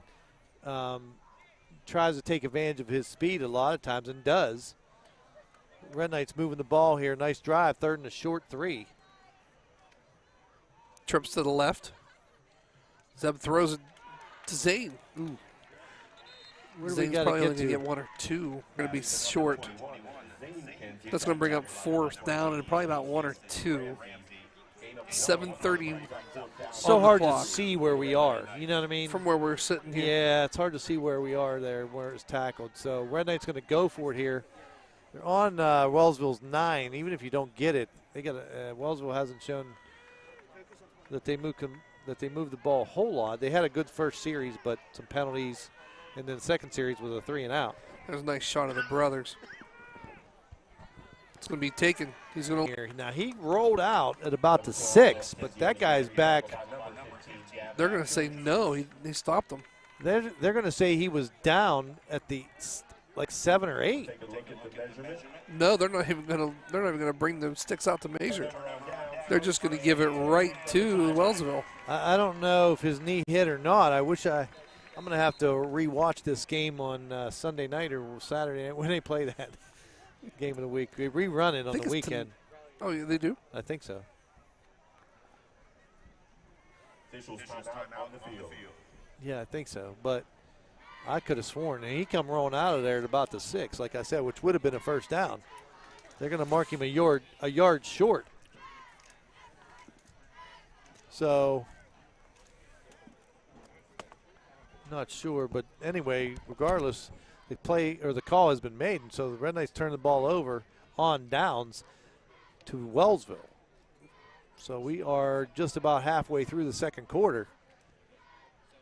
tries to take advantage of his speed a lot of times and does. Red Knights moving the ball here. Nice drive. 3rd and a short 3. Trips to the left. Zeb throws it to Zane. Ooh. Where do we Zane's gotta probably get only going to to? get 1 or 2. Going to be short. That's going to bring up 4th down and probably about 1 or 2. 7:30 So on the hard clock to see where we are. You know what I mean? from where we're sitting here. Yeah, it's hard to see where we are there, where it's tackled. So Red Knight's going to go for it here. They're on Wellsville's 9. Even if you don't get it, they got Wellsville hasn't shown that they move the ball a whole lot. They had a good first series, but some penalties, and then the second series was a 3 and out. There's a nice shot of the brothers. It's going to be taken. He's going to. Now he rolled out at about the 6, but that guy's back. They're going to say no. He stopped him. They're going to say he was down at the like 7 or 8. No, they're not even going to. They're not even going to bring the sticks out to measure. They're just going to give it right to Wellsville. I don't know if his knee hit or not. I'm going to have to rewatch this game on Sunday night or Saturday night when they play that game of the week. They rerun it on the weekend. Oh, yeah, they do? I think so. Yeah, I think so. But I could have sworn. And he come rolling out of there at about the 6, like I said, which would have been a first down. They're going to mark him a yard short. So, not sure. But anyway, regardless, the call has been made. And so the Red Knights turn the ball over on downs to Wellsville. So we are just about halfway through the second quarter.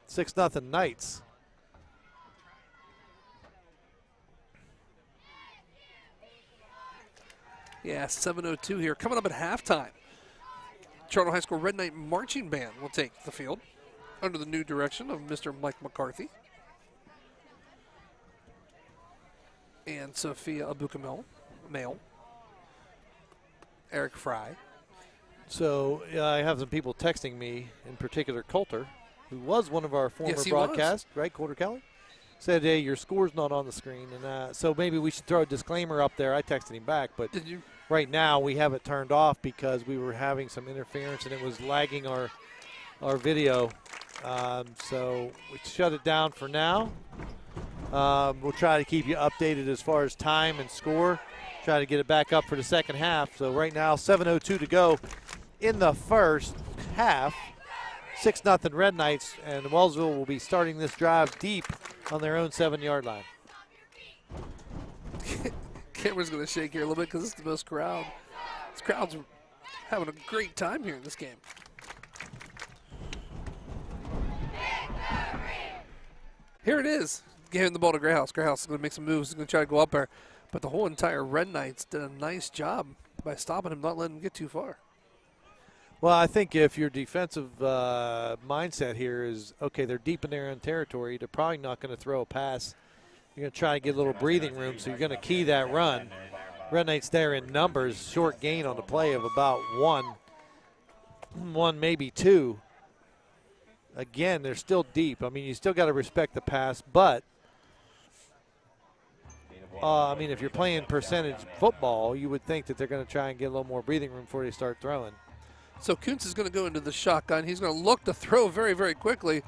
6-0 Knights. Yeah, 7:02 here. Coming up at halftime. Charter High School Red Knight Marching Band will take the field under the new direction of Mr. Mike McCarthy and Sophia Abukamel, male, Eric Fry. So I have some people texting me, in particular Coulter, who was one of our former Yes, he broadcasts, right, Coulter Kelly? Said, hey, your score's not on the screen. And so maybe we should throw a disclaimer up there. I texted him back, but Did you? right now we have it turned off because we were having some interference and it was lagging our video. So we shut it down for now. We'll try to keep you updated as far as time and score. Try to get it back up for the second half. So right now, 7:02 to go in the first half. 6-0 Red Knights, and Wellsville will be starting this drive deep on their own 7-yard line. Camera's going to shake here a little bit because it's the most crowd. This crowd's having a great time here in this game. Here it is. Giving the ball to Greyhouse. Greyhouse is going to make some moves. He's going to try to go up there. But the whole entire Red Knights did a nice job by stopping him, not letting him get too far. Well, I think if your defensive mindset here is, okay, they're deep in their own territory, they're probably not going to throw a pass. You're going to try to get a little breathing room, so you're going to key that run. Red Knights there in numbers, short gain on the play of about one, maybe 2. Again, they're still deep. I mean, you still got to respect the pass, but I mean, if you're playing percentage football, you would think that they're going to try and get a little more breathing room before they start throwing. So Kuntz is going to go into the shotgun. He's going to look to throw very, very quickly.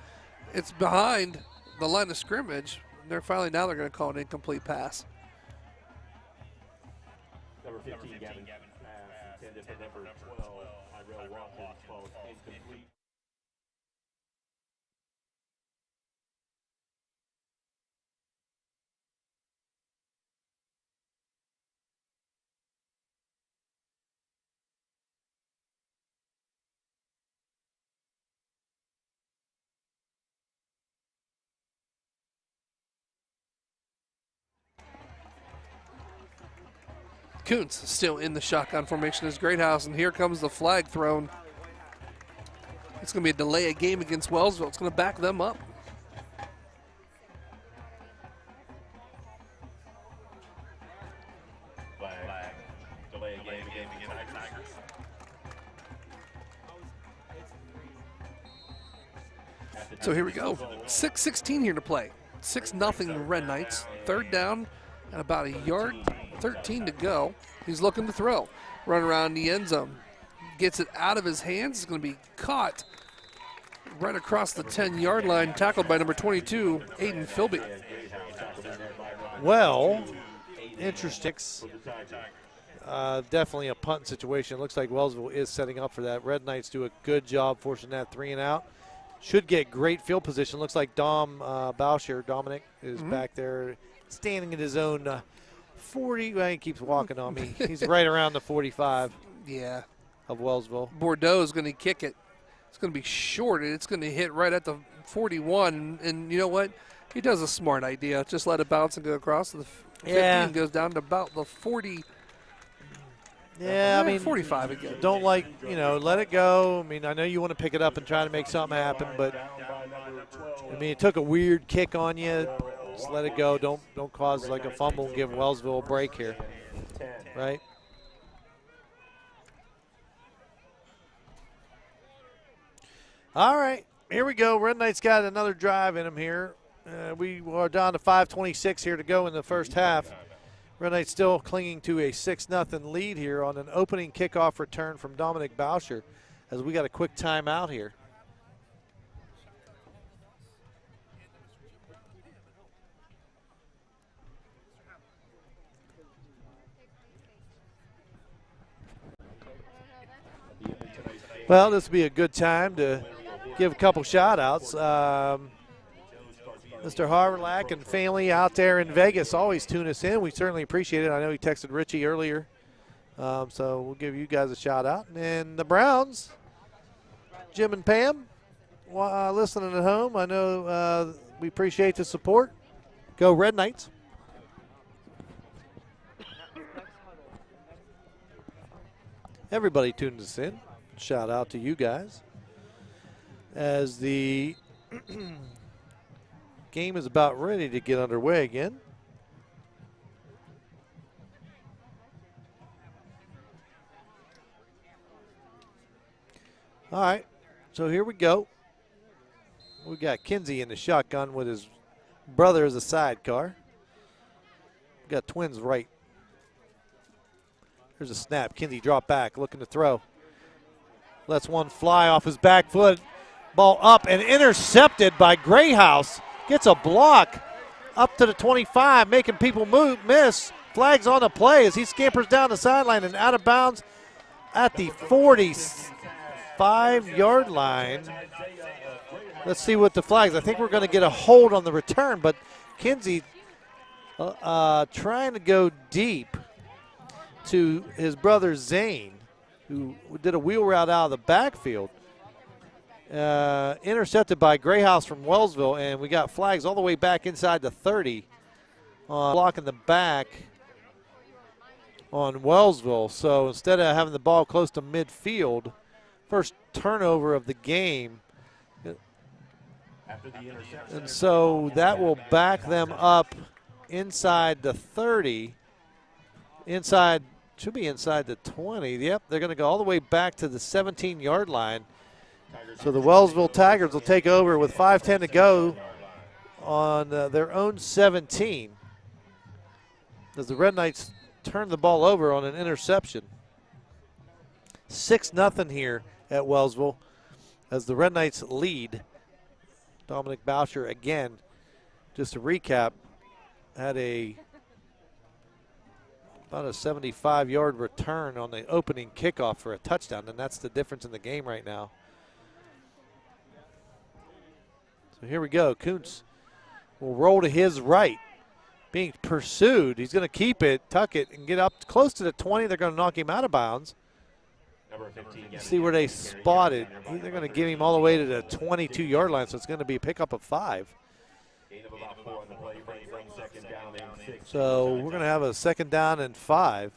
It's behind the line of scrimmage. Now they're going to call an incomplete pass. Number 15, Gavin, intended for number 12, Tyrell Watkins, called incomplete. Kuntz still in the shotgun formation as Greathouse, and here comes the flag thrown. It's going to be a delay of game against Wellsville. It's going to back them up. Flag. Delay a game against Tigers. So here we go. 6:16 here to play. 6-0 Red Knights. Third down and about a yard, 13 to go. He's looking to throw. Run around the end zone. Gets it out of his hands. It's going to be caught right across the 10-yard line. Tackled by number 22, Aiden Philby. Well, interesting. Definitely a punt situation. It looks like Wellsville is setting up for that. Red Knights do a good job forcing that 3 and out. Should get great field position. Looks like Dominic is back there standing in his own 40. Well, he keeps walking on me. He's right around the 45 Yeah. of Wellsville. Bordeaux is going to kick it. It's going to be short, and it's going to hit right at the 41. And you know what? He does a smart idea. Just let it bounce and go across. The 15 goes down to about the 40. Yeah, I mean, 45 again. Don't let it go. I mean, I know you want to pick it up and try to make something happen, but I mean, it took a weird kick on you. Just let it go. Don't cause like a fumble and give Wellsville a break here, right? All right, here we go. Red Knights got another drive in them here. We are down to 5:26 here to go in the first half. Red Knights still clinging to a 6-0 lead here on an opening kickoff return from Dominic Boucher as we got a quick timeout here. Well, this will be a good time to give a couple shout-outs. Mr. Harlack and family out there in Vegas always tune us in. We certainly appreciate it. I know he texted Richie earlier, so we'll give you guys a shout-out. And the Browns, Jim and Pam, listening at home, I know we appreciate the support. Go Red Knights. Everybody tunes us in. Shout out to you guys. As the game is about ready to get underway again. All right, so here we go. We got Kinsey in the shotgun with his brother as a sidecar. We got twins right. Here's a snap. Kinsey drop back, looking to throw. Lets one fly off his back foot. Ball up and intercepted by Grayhouse. Gets a block up to the 25, making people miss. Flags on the play as he scampers down the sideline and out of bounds at the 45-yard line. Let's see what the flags. I think we're going to get a hold on the return, but Kinsey trying to go deep to his brother Zane, who did a wheel route out of the backfield. Intercepted by Grayhouse from Wellsville, and we got flags all the way back inside the 30 on blocking the back on Wellsville. So instead of having the ball close to midfield, first turnover of the game. And so that will back them up inside the 30, should be inside the 20. Yep, they're going to go all the way back to the 17-yard line. So the Wellsville Tigers will take over with 5:10 to go on their own 17 as the Red Knights turn the ball over on an interception. 6-0 here at Wellsville as the Red Knights lead. Dominic Boucher again, just to recap, had about a 75-yard return on the opening kickoff for a touchdown, and that's the difference in the game right now. So here we go. Kuntz will roll to his right, being pursued. He's going to keep it, tuck it, and get up close to the 20. They're going to knock him out of bounds. See where they spotted. They're going to give him all the way to the 22-yard line, so it's going to be a pickup of 5. So we're going to have a 2nd down and 5.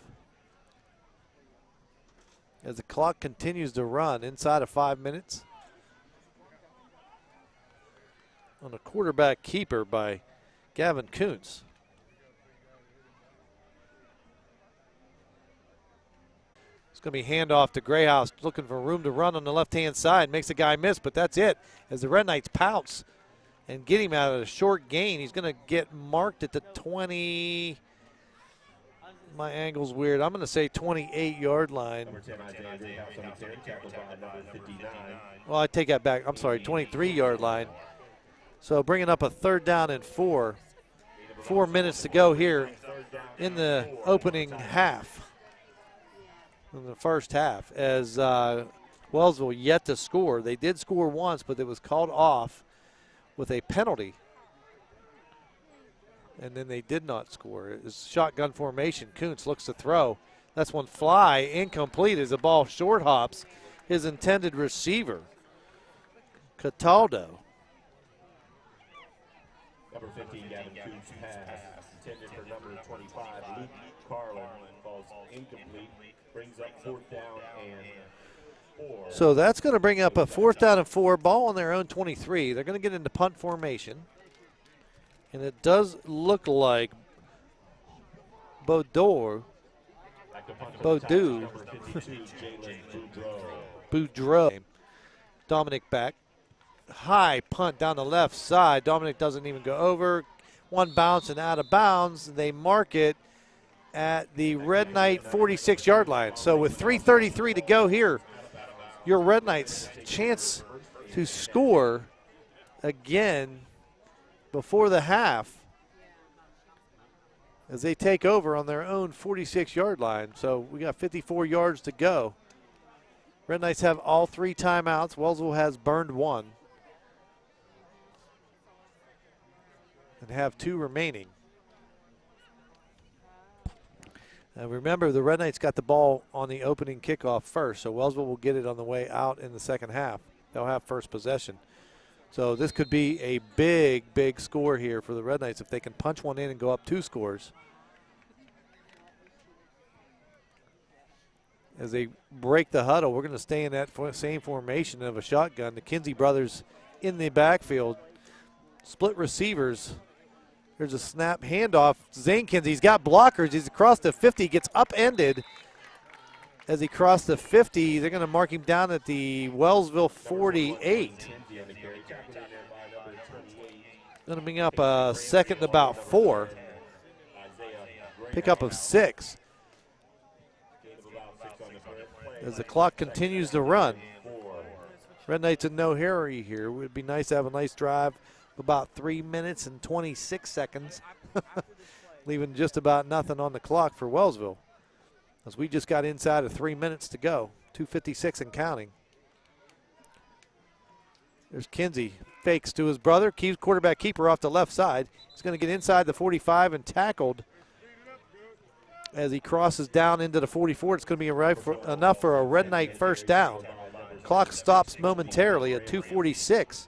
as the clock continues to run inside of 5 minutes. On a quarterback keeper by Gavin Kuntz. It's going to be handoff to Greyhouse, looking for room to run on the left-hand side. Makes the guy miss, but that's it. As the Red Knights pounce and get him out of a short gain, he's going to get marked at the 20. My angle's weird. I'm going to say 28-yard line. Well, I take that back. I'm sorry, 23-yard line. So bringing up a 3rd down and 4. 4 minutes to go here in the opening half. In the first half, as Wellsville yet to score. They did score once, but it was called off with a penalty. And then they did not score. It was shotgun formation. Kuntz looks to throw. That's one fly, incomplete as the ball short hops his intended receiver, Cataldo. Number 15, Gavin Kuntz pass intended for number 25, Luke Carlin, falls incomplete, brings up 4th down and 4. So that's going to bring up a 4th down and 4, ball on their own 23. They're going to get into punt formation. And it does look like Boudreau, Dominic back. High punt down the left side. Dominic doesn't even go over. One bounce and out of bounds. They mark it at the Red Knight 46-yard line. So with 3:33 to go here, your Red Knights chance to score again before the half as they take over on their own 46-yard line. So we got 54 yards to go. Red Knights have all 3 timeouts. Wellsville has burned 1. And have 2 remaining. Now remember, the Red Knights got the ball on the opening kickoff first, so Wellsville will get it on the way out in the second half. They'll have first possession. So this could be a big, big score here for the Red Knights if they can punch one in and go up 2 scores. As they break the huddle, we're going to stay in that same formation of a shotgun. The Kinsey brothers in the backfield. Split receivers. There's a snap handoff. Zane Kinsey's got blockers. He's across the 50, gets upended. As he crossed the 50, they're going to mark him down at the Wellsville 48. Going to bring up a 2nd and about 4. Pickup of 6. As the clock continues to run. Red Knights in no hurry here. It would be nice to have a nice drive of about 3 minutes and 26 seconds. Leaving just about nothing on the clock for Wellsville. As we just got inside of 3 minutes to go. 2:56 and counting. There's Kinsey. Fakes to his brother. Keeps quarterback keeper off the left side. He's going to get inside the 45 and tackled. As he crosses down into the 44, it's going to be enough for a Red Knight first down. Clock stops momentarily at 2:46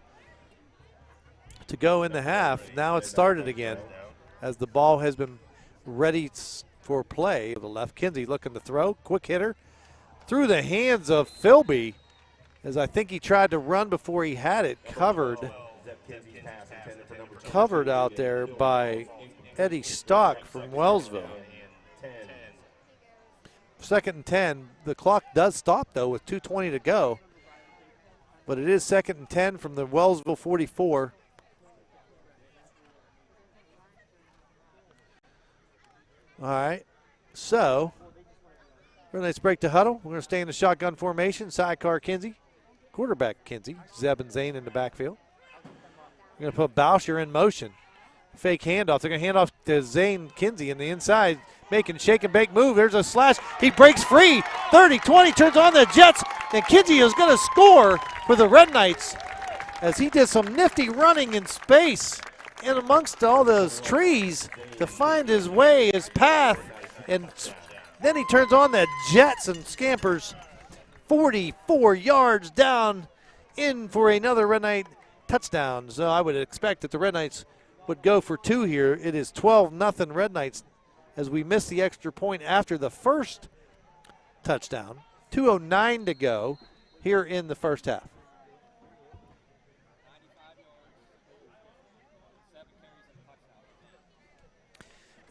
to go in the half. Now it's started again as the ball has been ready for play. To the left, Kinsey looking to throw. Quick hitter through the hands of Philby, as I think he tried to run before he had it covered. Covered out there by Eddie Stock from Wellsville. 2nd and 10. The clock does stop, though, with 2:20 to go. But it is 2nd and 10 from the Wellsville 44. All right. So, Red Knights break the huddle. We're going to stay in the shotgun formation. Sidecar Kinsey. Quarterback Kinsey. Zeb and Zane in the backfield. We're going to put Boucher in motion. Fake handoff. They're going to hand off to Zane Kinsey in the inside. Making shake and bake move. There's a slash. He breaks free. 30-20, turns on the Jets. And Kinsey is going to score for the Red Knights as he did some nifty running in space in amongst all those trees to find his way, his path. And then he turns on the Jets and scampers 44 yards down in for another Red Knight touchdown. So I would expect that the Red Knights would go for 2 here. It is 12-0 Red Knights as we missed the extra point after the first touchdown. 2:09 to go here in the first half.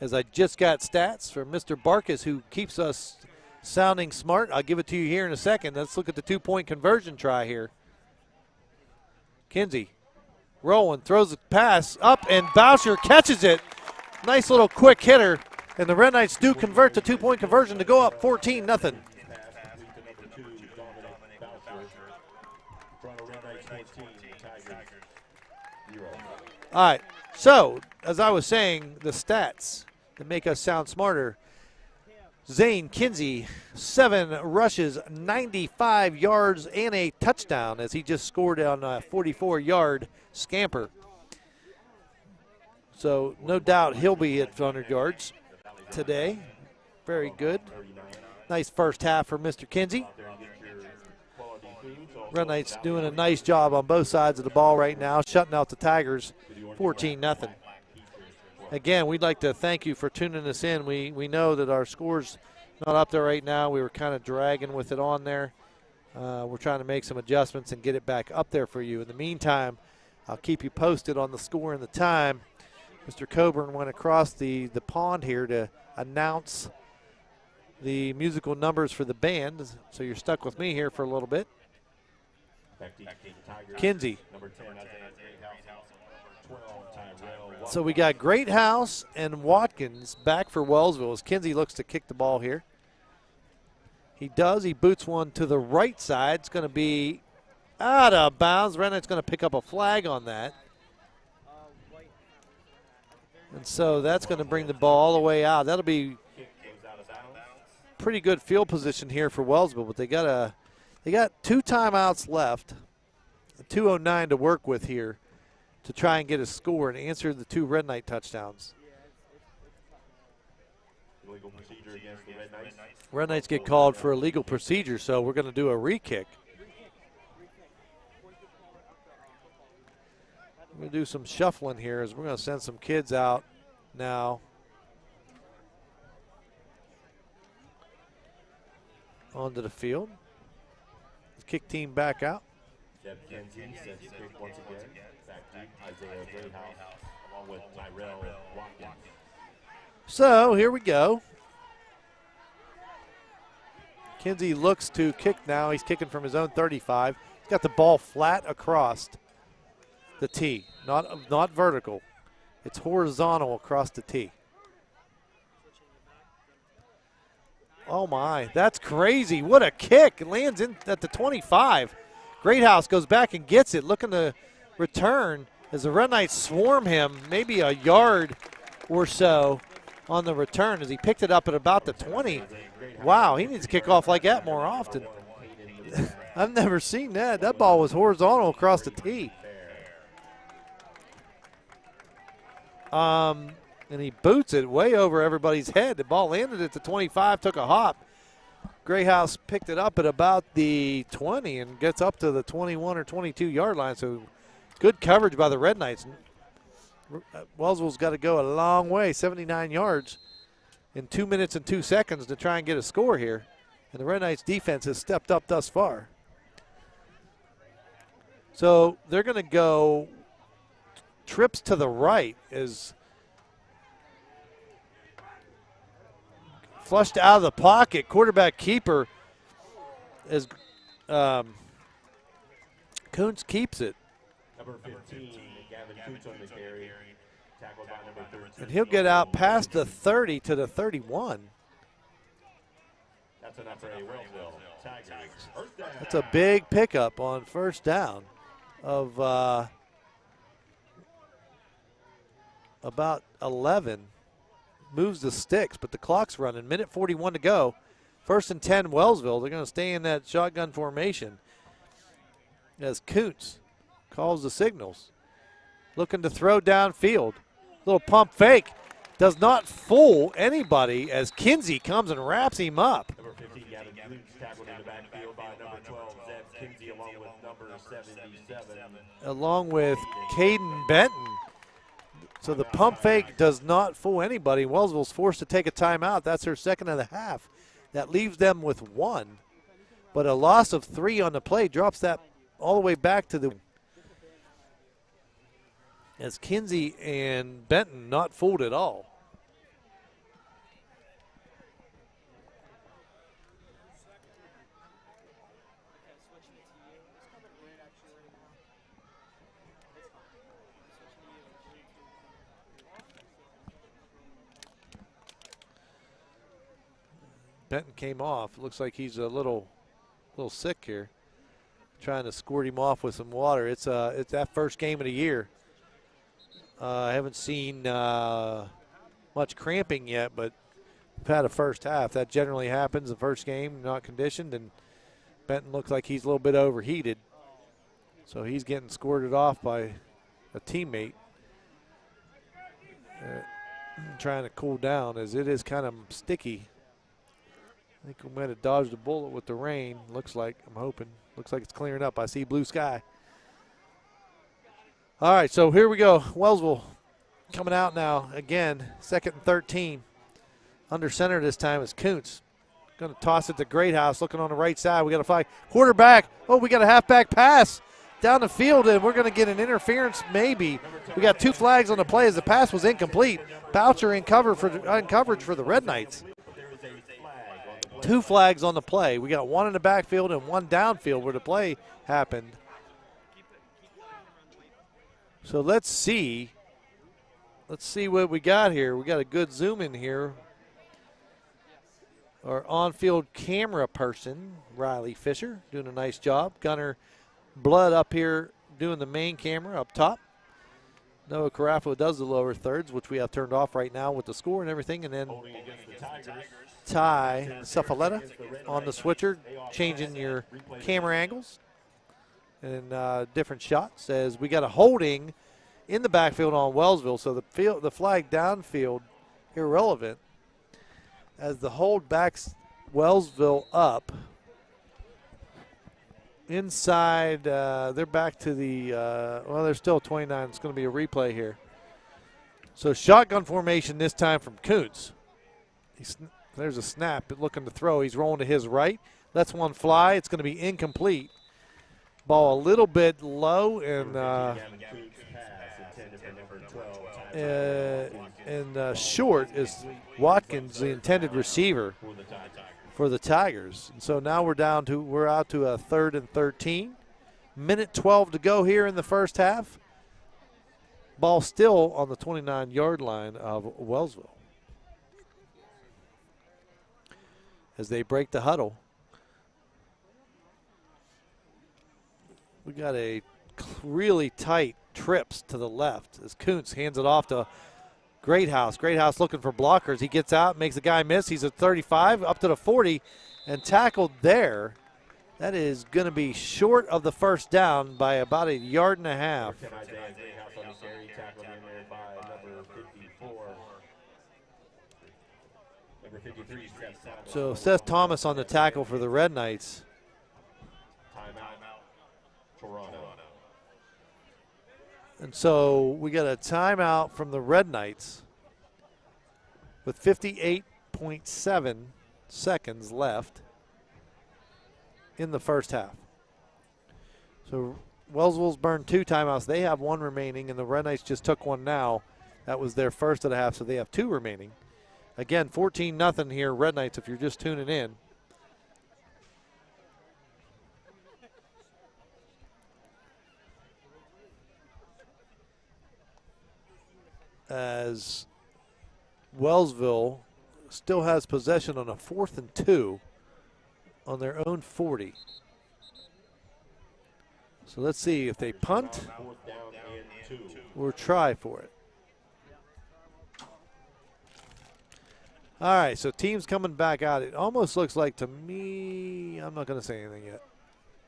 As I just got stats from Mr. Barkus, who keeps us sounding smart. I'll give it to you here in a second. Let's look at the two-point conversion try here. Kinsey rolling, throws the pass up, and Boucher catches it. Nice little quick hitter. And the Red Knights do convert the two-point conversion to go up 14-0. All right, so as I was saying, the stats that make us sound smarter. Zane Kinsey, 7 rushes, 95 yards, and a touchdown as he just scored on a 44-yard scamper. So no doubt he'll be at 100 yards today. Very good. Nice first half for Mr. Kinsey. Red Knights doing a nice job on both sides of the ball right now, shutting out the Tigers 14-0. Again, we'd like to thank you for tuning us in. We know that our score's not up there right now. We were kind of dragging with it on there. We're trying to make some adjustments and get it back up there for you. In the meantime, I'll keep you posted on the score and the time. Mr. Coburn went across the pond here to announce the musical numbers for the band, so you're stuck with me here for a little bit. Kinsey. So we got Great House and Watkins back for Wellsville as Kinsey looks to kick the ball here. He does. He boots one to the right side. It's going to be out of bounds. Red Knight's going to pick up a flag on that. And so that's going to bring the ball all the way out. That'll be pretty good field position here for Wellsville, but they got 2 timeouts left, 2:09 to work with here to try and get a score and answer the 2 Red Knight touchdowns. Red Knights get called for illegal procedure, so we're going to do a re-kick. We're going to do some shuffling here as we're going to send some kids out now. Onto the field. Let's kick team back out. So here we go. Kinsey looks to kick now. He's kicking from his own 35. He's got the ball flat across the tee, not vertical. It's horizontal across the tee. Oh my, that's crazy. What a kick. It lands in at the 25. Greathouse goes back and gets it, looking to return as the Red Knights swarm him maybe a yard or so on the return as he picked it up at about the 20. Wow, he needs to kick off like that more often. I've never seen that. That ball was horizontal across the tee. And he boots it way over everybody's head. The ball landed at the 25, took a hop. Greyhouse picked it up at about the 20 and gets up to the 21 or 22-yard line. So good coverage by the Red Knights. Wellsville's got to go a long way, 79 yards in 2 minutes and 2 seconds to try and get a score here. And the Red Knights defense has stepped up thus far. So they're going to go trips to the right as flushed out of the pocket. Quarterback keeper as Kuntz keeps it. Number 15, Gavin Kuntz on the carry. Tackled by number 13. And he'll get out past the 30 to the 31. That's enough for a Wellsville Tigers. First down. That's a big pickup on first down of about 11. Moves the sticks, but the clock's running. Minute 41 to go. 1st and 10 Wellsville. They're going to stay in that shotgun formation as Kuntz calls the signals. Looking to throw downfield. Little pump fake. Does not fool anybody as Kinsey comes and wraps him up. Number 15, Gavin Kuntz tackled in the backfield by number 12, Zeb Kinsey, along with number 77. Along with Caden Benton. So the pump fake does not fool anybody. Wellsville's forced to take a timeout. That's their second of the half. That leaves them with 1. But a loss of 3 on the play drops that all the way back to the – as Kinsey and Benton not fooled at all. Benton came off. Looks like he's a little sick here. Trying to squirt him off with some water. It's that first game of the year. I haven't seen much cramping yet, but we've had a first half. That generally happens the first game, not conditioned, and Benton looks like he's a little bit overheated. So he's getting squirted off by a teammate. Trying to cool down as it is kind of sticky. I think we might have dodged a bullet with the rain. Looks like, I'm hoping. Looks like it's clearing up. I see blue sky. All right, so here we go. Wellsville coming out now. Again, 2nd and 13. Under center this time is Kuntz. Going to toss it to Greathouse, looking on the right side. We got a flag. Quarterback. Oh, we got a halfback pass down the field, and we're going to get an interference maybe. We got 2 flags on the play as the pass was incomplete. Boucher in coverage for the Red Knights. 2 flags on the play. We got 1 in the backfield and 1 downfield where the play happened. So let's see. Let's see what we got here. We got a good zoom in here. Our on-field camera person, Riley Fisher, doing a nice job. Gunner Blood up here doing the main camera up top. Noah Carafo does the lower thirds, which we have turned off right now with the score and everything. And then Ty Cephaletta on the switcher, changing your camera angles and different shots. As we got a holding in the backfield on Wellsville, so the flag downfield irrelevant. As the hold backs Wellsville up inside, they're back to the well, they're still 29. It's going to be a replay here. So shotgun formation this time from Kuntz. There's a snap, looking to throw. He's rolling to his right. Lets one fly. It's going to be incomplete. Ball a little bit low and short is Watkins, the intended receiver for the Tigers. And so now we're out to a 3rd and 13. Minute 12 to go here in the first half. Ball still on the 29-yard line of Wellsville. As they break the huddle. We got a really tight trips to the left as Kuntz hands it off to Greathouse. Greathouse looking for blockers. He gets out, makes the guy miss. He's at 35, up to the 40, and tackled there. That is going to be short of the first down by about 1.5 yards. So Seth Thomas on the tackle for the Red Knights. And so we got a timeout from the Red Knights with 58.7 seconds left in the first half. So Wellsville's burned 2 timeouts. They have 1 remaining, and the Red Knights just took 1 now. That was their first of the half, so they have 2 remaining. Again, 14-0 here, Red Knights, if you're just tuning in. As Wellsville still has possession on a 4th and 2 on their own 40. So let's see if they punt or try for it. All right, so teams coming back out. It almost looks like to me, I'm not going to say anything yet.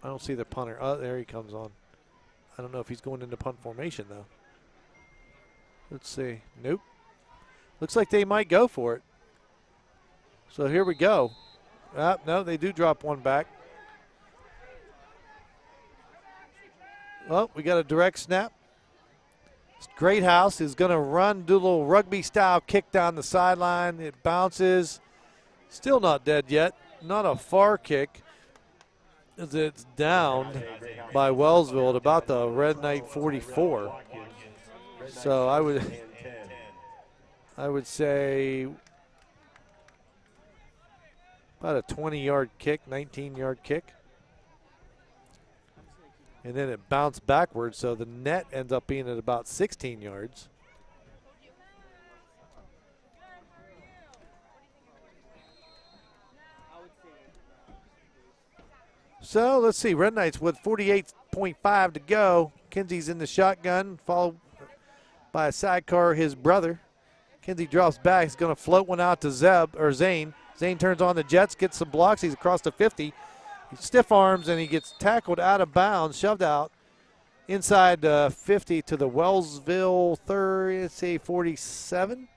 I don't see the punter. Oh, there he comes on. I don't know if he's going into punt formation, though. Let's see. Nope. Looks like they might go for it. So here we go. No, they do drop 1 back. Well, we got a direct snap. Greathouse is going to run, do a little rugby-style kick down the sideline. It bounces. Still not dead yet. Not a far kick. as it's down by Wellsville at about the Red Knight 44. So I would say about a 20-yard kick, 19-yard kick. And then it bounced backwards, so the net ends up being at about 16 yards. So let's see, Red Knights with 48.5 to go. Kinsey's in the shotgun, followed by a sidecar, his brother. Kinsey drops back, he's going to float one out to Zane. Zane turns on the Jets, gets some blocks, he's across the 50. He stiff arms and he gets tackled out of bounds, shoved out inside 50 to the Wellsville 30, let's say 47.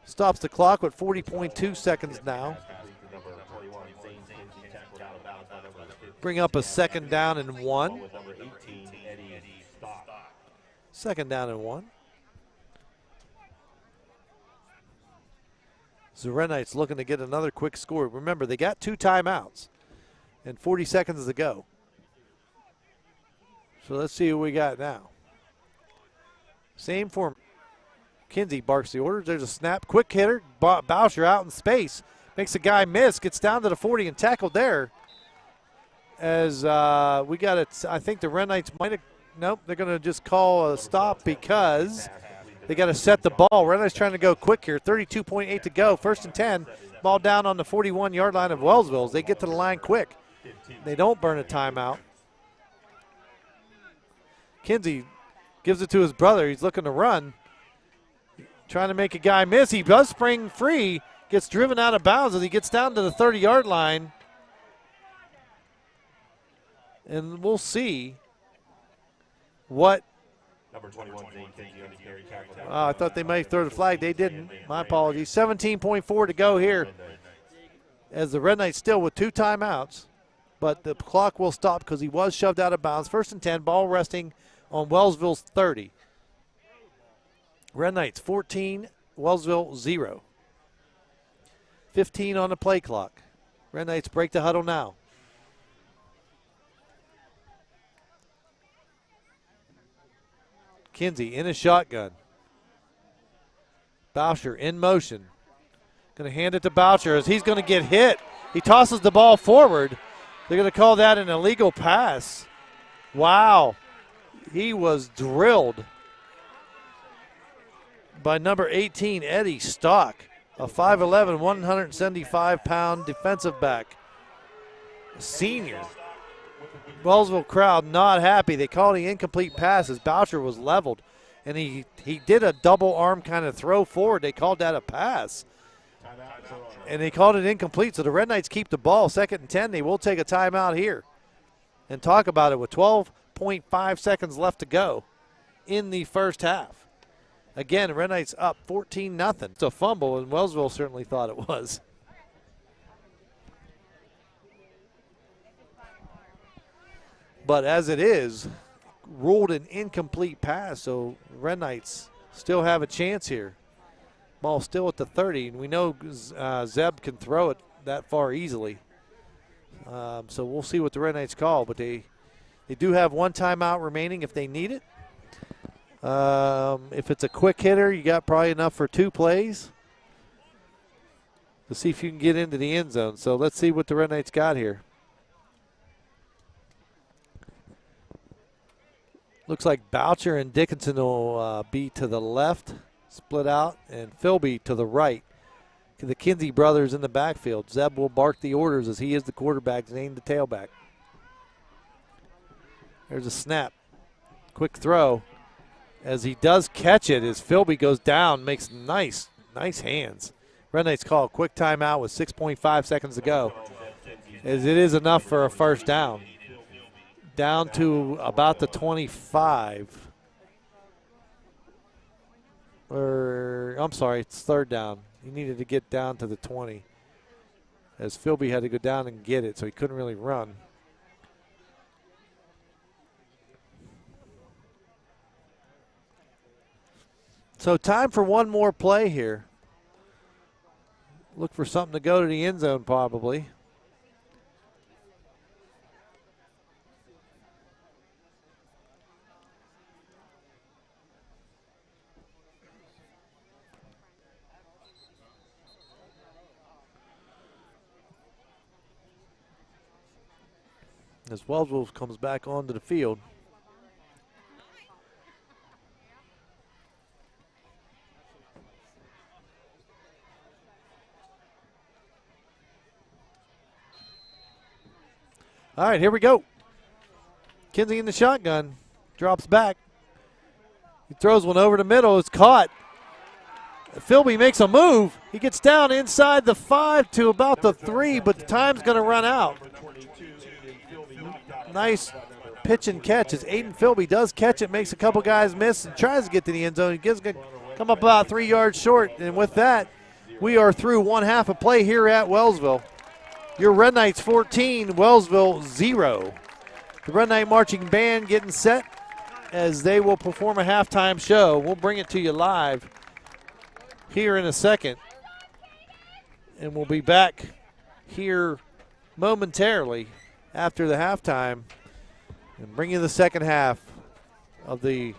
Stops the clock with 40.2 seconds now. Bring up a second down and 1. Second down and 1. So the Red Knights looking to get another quick score. Remember, they got 2 timeouts and 40 seconds to go. So let's see what we got now. Same form. Kinsey barks the orders. There's a snap. Quick hitter. Boucher out in space. Makes a guy miss. Gets down to the 40 and tackled there. As we got it, I think the Red Knights might have, nope, they're going to just call a stop because they got to set the ball. Red Knights trying to go quick here. 32.8 to go. 1st and 10. Ball down on the 41-yard line of Wellsville. As they get to the line quick. They don't burn a timeout. Kinsey gives it to his brother. He's looking to run. Trying to make a guy miss. He does spring free. Gets driven out of bounds as he gets down to the 30-yard line. And we'll see what. Number 21, I thought they might throw the flag. They didn't. My apologies. 17.4 to go here as the Red Knights still with 2 timeouts. But the clock will stop because he was shoved out of bounds. 1st and 10, ball resting on Wellsville's 30. Red Knights 14, Wellsville 0. 15 on the play clock. Red Knights break the huddle now. Kinsey in a shotgun. Boucher in motion. Going to hand it to Boucher as he's going to get hit. He tosses the ball forward. They're going to call that an illegal pass. Wow. He was drilled by number 18, Eddie Stock, a 5'11", 175-pound defensive back. Senior. Wellsville crowd not happy. They called the incomplete pass as Boucher was leveled. And he did a double arm kind of throw forward. They called that a pass. And they called it incomplete, so the Red Knights keep the ball. 2nd and 10, they will take a timeout here and talk about it with 12.5 seconds left to go in the first half. Again, Red Knights up 14-0. It's a fumble, and Wellsville certainly thought it was. But as it is, ruled an incomplete pass, so Red Knights still have a chance here. Ball still at the 30, and we know Zeb can throw it that far easily. So we'll see what the Red Knights call, but they do have 1 timeout remaining if they need it. If it's a quick hitter, you got probably enough for 2 plays to see if you can get into the end zone. So let's see what the Red Knights got here. Looks like Boucher and Dickinson will be to the left, split out, and Philby to the right. The Kinsey brothers in the backfield. Zeb will bark the orders as he is the quarterback, Zane the tailback. There's a snap. Quick throw. As he does catch it, as Philby goes down, makes nice hands. Red Knights call a quick timeout with 6.5 seconds to go, as it is enough for a first down. Down to about the 25. I'm sorry, it's 3rd down. He needed to get down to the 20, as Philby had to go down and get it, so he couldn't really run. So time for one more play here. Look for something to go to the end zone probably. as Wellsville comes back onto the field. All right, here we go. Kinsey in the shotgun, drops back. He throws one over the middle, it's caught. Philby makes a move. He gets down inside the 5 to about the 3, but the time's going to run out. Nice pitch and catch as Aiden Philby does catch it, makes a couple guys miss, and tries to get to the end zone. He gives come up about 3 yards short, and with that, we are through one half of play here at Wellsville. Your Red Knights 14, Wellsville 0. The Red Knight Marching Band getting set as they will perform a halftime show. We'll bring it to you live here in a second. And we'll be back here momentarily after the halftime and bring you the second half of the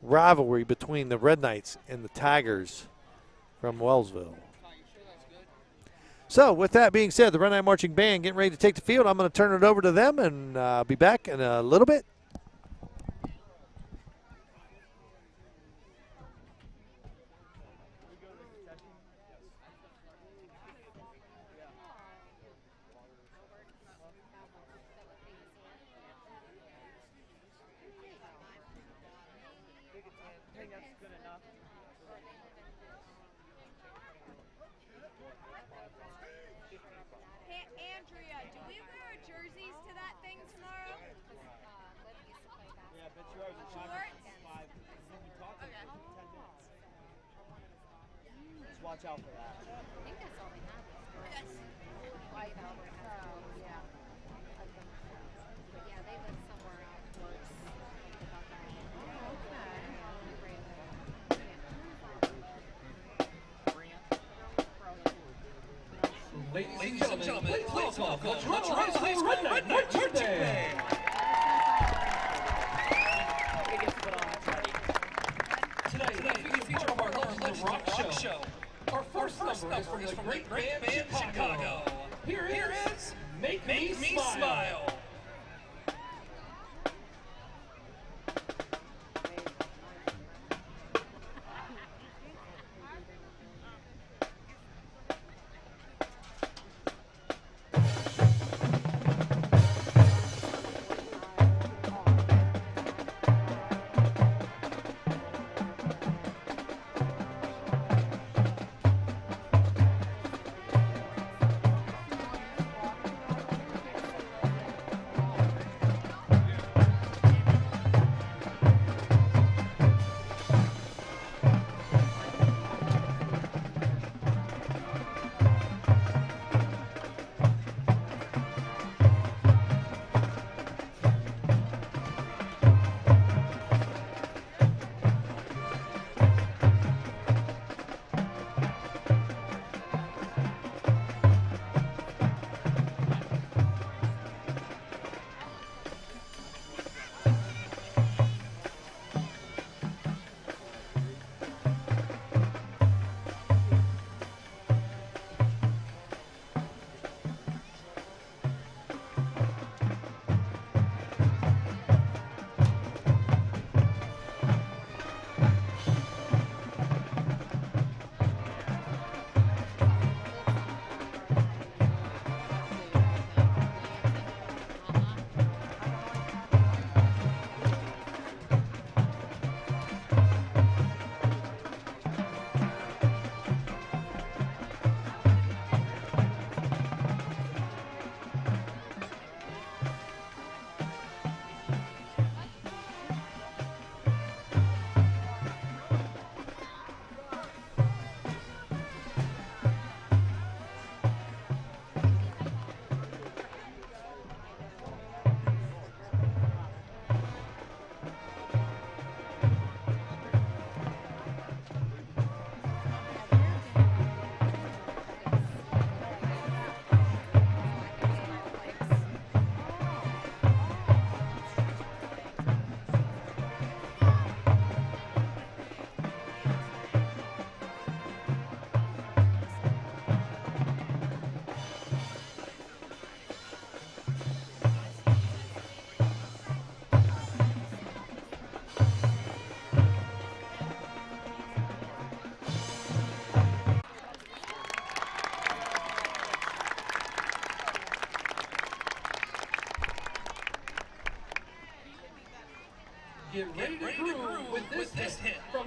rivalry between the Red Knights and the Tigers from Wellsville. So with that being said, the Red Knight Marching Band getting ready to take the field. I'm going to turn it over to them and be back in a little bit. Watch out for that. I think that's all they have. Yes. White out. Oh, yeah. But yeah, they live somewhere out towards Ladies and gentlemen, please welcome the Wellsville Red Knight Marching Band. Tonight, we feature our local rock show. Our first number is from the great band Chicago. Here is Make Me Smile.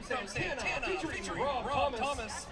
Santana featuring Rob Thomas.